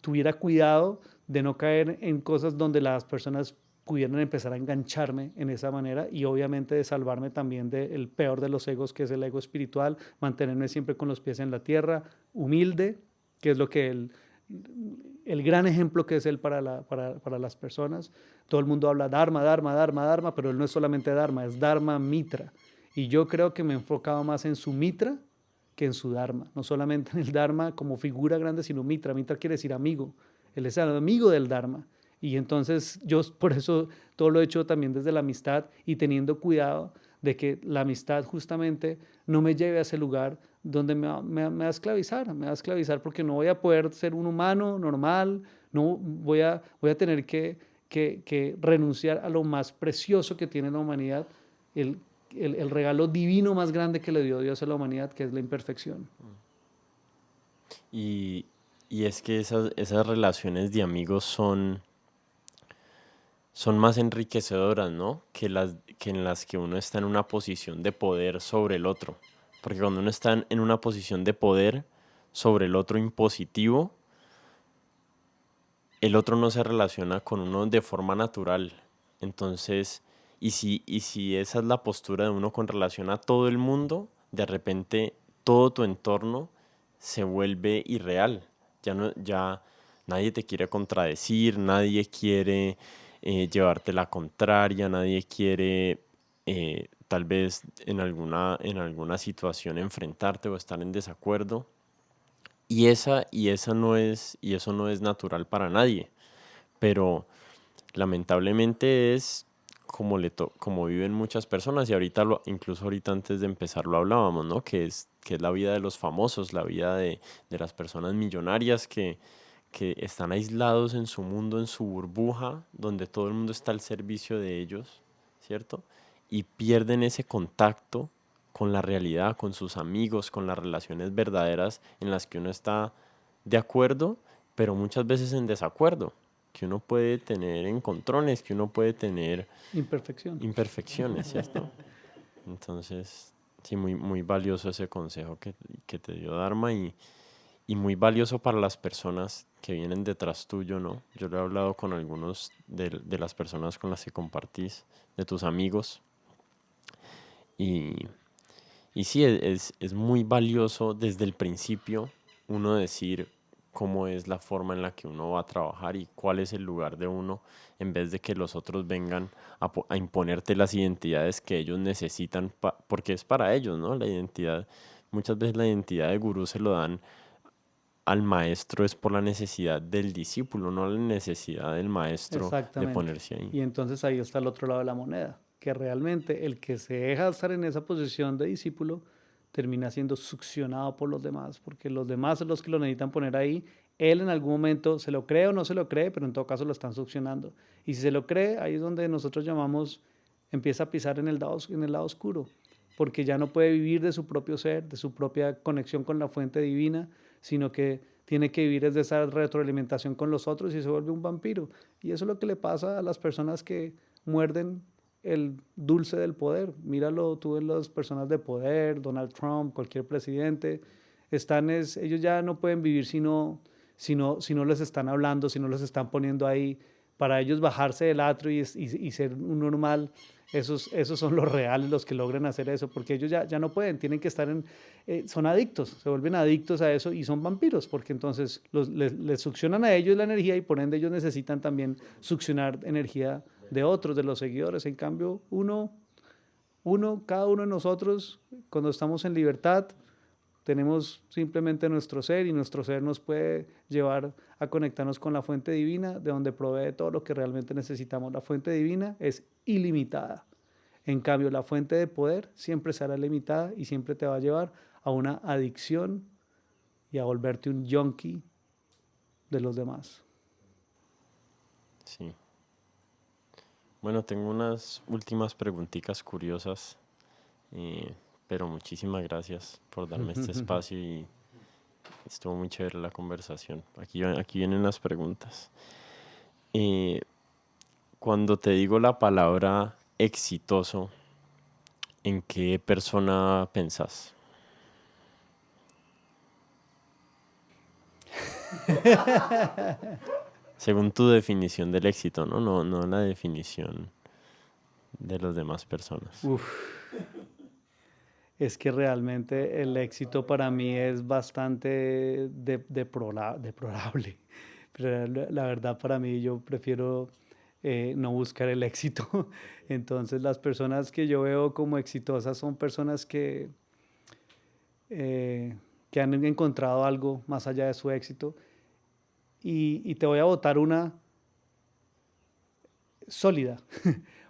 tuviera cuidado de no caer en cosas donde las personas pudieran empezar a engancharme en esa manera y obviamente de salvarme también del peor de los egos, que es el ego espiritual, mantenerme siempre con los pies en la tierra, humilde, que es lo que el gran ejemplo que es él para las personas. Todo el mundo habla Dharma, Dharma, Dharma, Dharma, pero él no es solamente Dharma, es Dharma Mitra. Y yo creo que me he enfocado más en su Mitra que en su Dharma. No solamente en el Dharma como figura grande, sino Mitra. Mitra quiere decir amigo. Él es el amigo del Dharma. Y entonces yo por eso todo lo he hecho también desde la amistad y teniendo cuidado de que la amistad justamente no me lleve a ese lugar donde me va a esclavizar porque no voy a poder ser un humano normal, no voy a tener que renunciar a lo más precioso que tiene la humanidad, el, el regalo divino más grande que le dio Dios a la humanidad, que es la imperfección. Y, y es que esas relaciones de amigos son más enriquecedoras, ¿no? Que en las que uno está en una posición de poder sobre el otro. Porque cuando uno está en una posición de poder sobre el otro impositivo, el otro no se relaciona con uno de forma natural. Entonces, y si esa es la postura de uno con relación a todo el mundo, de repente todo tu entorno se vuelve irreal. Ya nadie te quiere contradecir, nadie quiere llevarte la contraria, nadie quiere tal vez en alguna situación enfrentarte o estar en desacuerdo. Y eso no es natural para nadie. Pero lamentablemente es como viven muchas personas y incluso ahorita antes de empezar lo hablábamos, ¿no? Que es la vida de los famosos, la vida de las personas millonarias que están aislados en su mundo, en su burbuja, donde todo el mundo está al servicio de ellos, ¿cierto? Y pierden ese contacto con la realidad, con sus amigos, con las relaciones verdaderas en las que uno está de acuerdo, pero muchas veces en desacuerdo, que uno puede tener encontrones, que uno puede tener Imperfección. imperfecciones, ¿cierto? Entonces, sí, muy, muy valioso ese consejo que te dio Dharma y muy valioso para las personas que vienen detrás tuyo, ¿no? Yo lo he hablado con algunos de las personas con las que compartís, de tus amigos, y, y sí, es muy valioso desde el principio uno decir cómo es la forma en la que uno va a trabajar y cuál es el lugar de uno, en vez de que los otros vengan a imponerte las identidades que ellos necesitan, porque es para ellos, ¿no? La identidad, muchas veces la identidad de gurú se lo dan al maestro es por la necesidad del discípulo, no la necesidad del maestro de Exactamente. ponerse ahí. Y entonces ahí está el otro lado de la moneda, que realmente el que se deja estar en esa posición de discípulo termina siendo succionado por los demás, porque los demás son los que lo necesitan poner ahí. Él en algún momento se lo cree o no se lo cree, pero en todo caso lo están succionando. Y si se lo cree, ahí es donde nosotros llamamos, empieza a pisar en el lado oscuro, porque ya no puede vivir de su propio ser, de su propia conexión con la fuente divina, sino que tiene que vivir desde esa retroalimentación con los otros y se vuelve un vampiro. Y eso es lo que le pasa a las personas que muerden el dulce del poder. Míralo tú en las personas de poder, Donald Trump, cualquier presidente, ellos ya no pueden vivir si no les están hablando, si no les están poniendo ahí para ellos bajarse del atrio y ser un normal, esos son los reales, los que logran hacer eso, porque ellos ya no pueden, tienen que estar son adictos, se vuelven adictos a eso y son vampiros, porque entonces les succionan a ellos la energía y por ende ellos necesitan también succionar energía de otros, de los seguidores. En cambio, cada uno de nosotros, cuando estamos en libertad, tenemos simplemente nuestro ser y nuestro ser nos puede llevar a conectarnos con la fuente divina, de donde provee todo lo que realmente necesitamos. La fuente divina es ilimitada. En cambio, la fuente de poder siempre será limitada y siempre te va a llevar a una adicción y a volverte un junkie de los demás. Sí. Bueno, tengo unas últimas preguntitas curiosas, pero muchísimas gracias por darme este espacio y estuvo muy chévere la conversación. Aquí vienen las preguntas. Cuando te digo la palabra exitoso, ¿en qué persona pensás? Según tu definición del éxito, ¿no? No la definición de las demás personas. Es que realmente el éxito para mí es bastante deplorable. Pero la verdad para mí yo prefiero no buscar el éxito. Entonces las personas que yo veo como exitosas son personas que han encontrado algo más allá de su éxito. Y te voy a botar una sólida.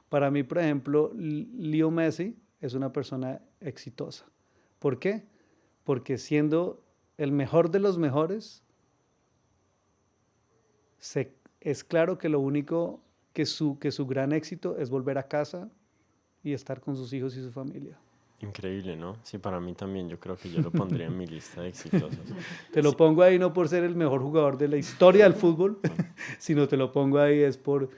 Para mí, por ejemplo, Leo Messi es una persona exitosa. ¿Por qué? Porque siendo el mejor de los mejores, es claro que lo único que su gran éxito es volver a casa y estar con sus hijos y su familia. Increíble, ¿no? Sí, para mí también. Yo creo que yo lo pondría en mi lista de exitosos. Te lo pongo ahí no por ser el mejor jugador de la historia del fútbol, sino te lo pongo ahí es por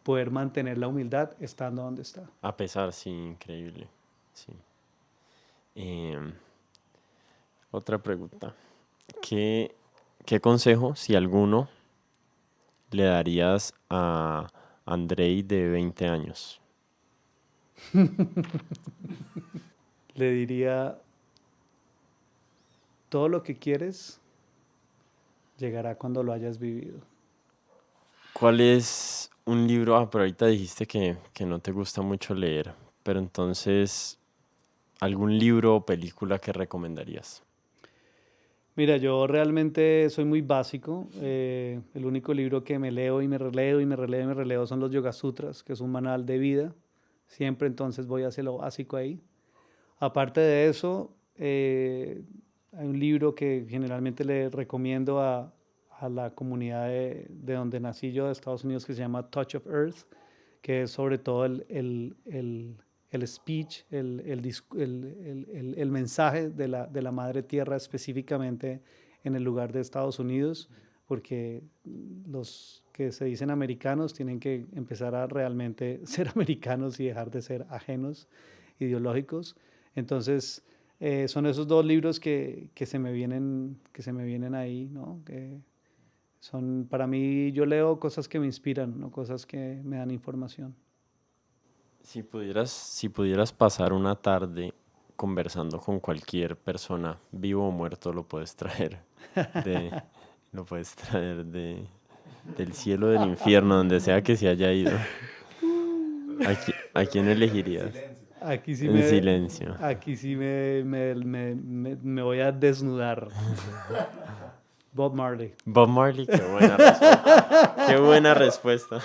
poder mantener la humildad estando donde está. A pesar, sí, increíble. Sí. Otra pregunta. ¿Qué consejo, si alguno, le darías a Andrei de 20 años? Le diría, todo lo que quieres llegará cuando lo hayas vivido. ¿Cuál es un libro? Pero ahorita dijiste que no te gusta mucho leer, pero entonces, ¿algún libro o película que recomendarías? Mira, yo realmente soy muy básico. El único libro que me leo y me releo y me releo y me releo son los Yoga Sutras, que es un manual de vida. Siempre entonces voy hacia lo básico ahí. Aparte de eso, hay un libro que generalmente le recomiendo a la comunidad de donde nací yo, de Estados Unidos, que se llama Touch of Earth, que es sobre todo el speech, el mensaje de la Madre Tierra específicamente en el lugar de Estados Unidos, porque los que se dicen americanos tienen que empezar a realmente ser americanos y dejar de ser ajenos, ideológicos. Entonces, son esos dos libros que se me vienen ahí, ¿no? Que son, para mí, yo leo cosas que me inspiran, no cosas que me dan información. Si pudieras pasar una tarde conversando con cualquier persona, vivo o muerto, de, lo puedes traer del cielo, del infierno, donde sea que se haya ido. ¿A quién elegirías? Aquí sí En silencio. Aquí sí me voy a desnudar. Bob Marley. Bob Marley, qué buena respuesta. Qué buena respuesta.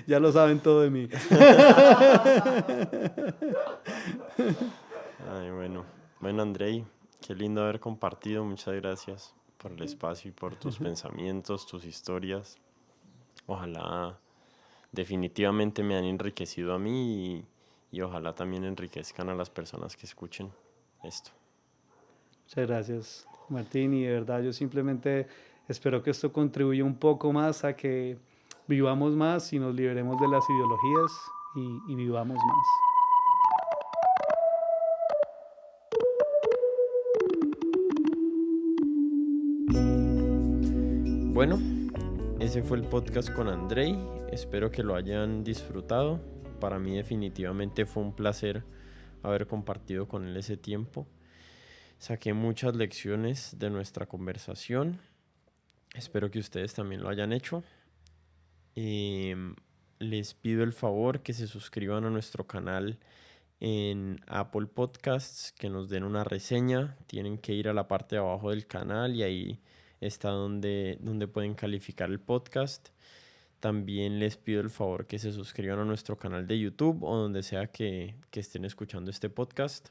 Ya lo saben todo de mí. Ay, bueno. Bueno, Andrei, qué lindo haber compartido. Muchas gracias por el espacio y por tus pensamientos, tus historias. Ojalá definitivamente me han enriquecido a mí y ojalá también enriquezcan a las personas que escuchen esto. Muchas gracias, Martín, y de verdad yo simplemente espero que esto contribuya un poco más a que vivamos más y nos liberemos de las ideologías y vivamos más. Bueno, ese fue el podcast con Andrei. Espero que lo hayan disfrutado. Para mí definitivamente fue un placer haber compartido con él ese tiempo. Saqué muchas lecciones de nuestra conversación. Espero que ustedes también lo hayan hecho. Les pido el favor que se suscriban a nuestro canal en Apple Podcasts, que nos den una reseña. Tienen que ir a la parte de abajo del canal y ahí está donde pueden calificar el podcast. También les pido el favor que se suscriban a nuestro canal de YouTube o donde sea que estén escuchando este podcast.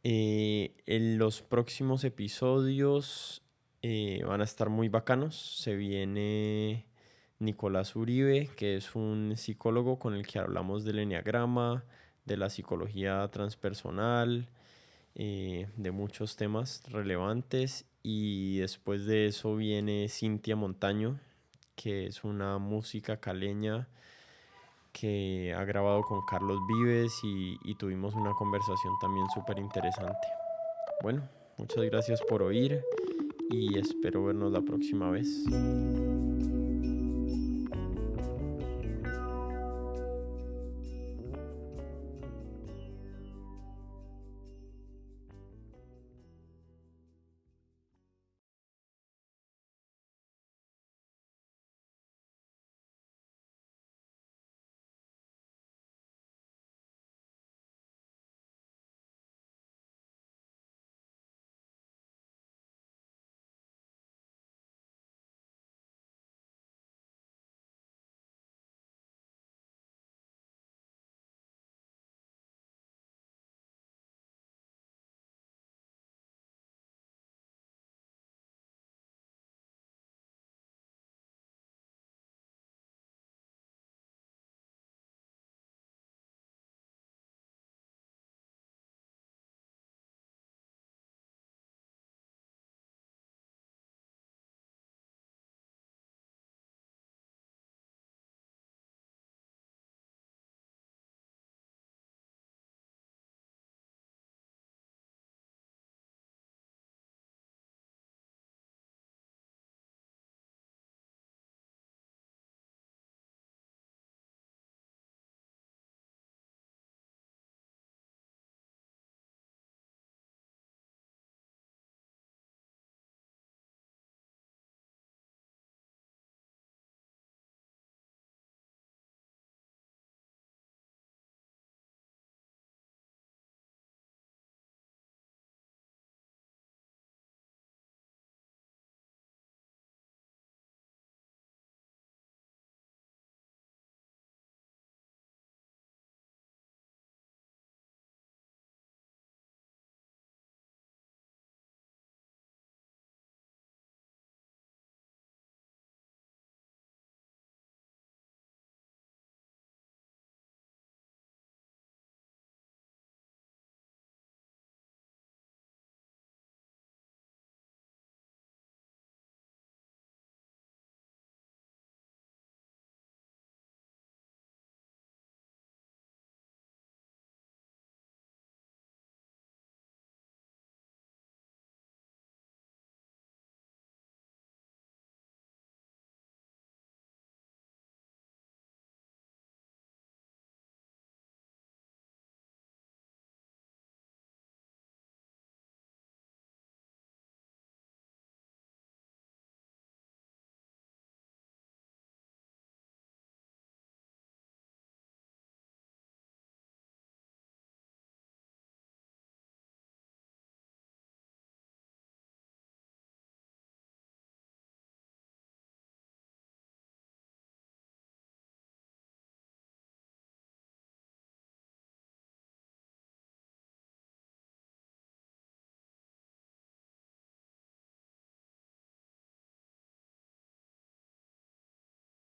En los próximos episodios van a estar muy bacanos. Se viene Nicolás Uribe, que es un psicólogo con el que hablamos del eneagrama, de la psicología transpersonal, de muchos temas relevantes. Y después de eso viene Cintia Montaño, que es una música caleña que ha grabado con Carlos Vives y tuvimos una conversación también súper interesante. Bueno, muchas gracias por oír y espero vernos la próxima vez.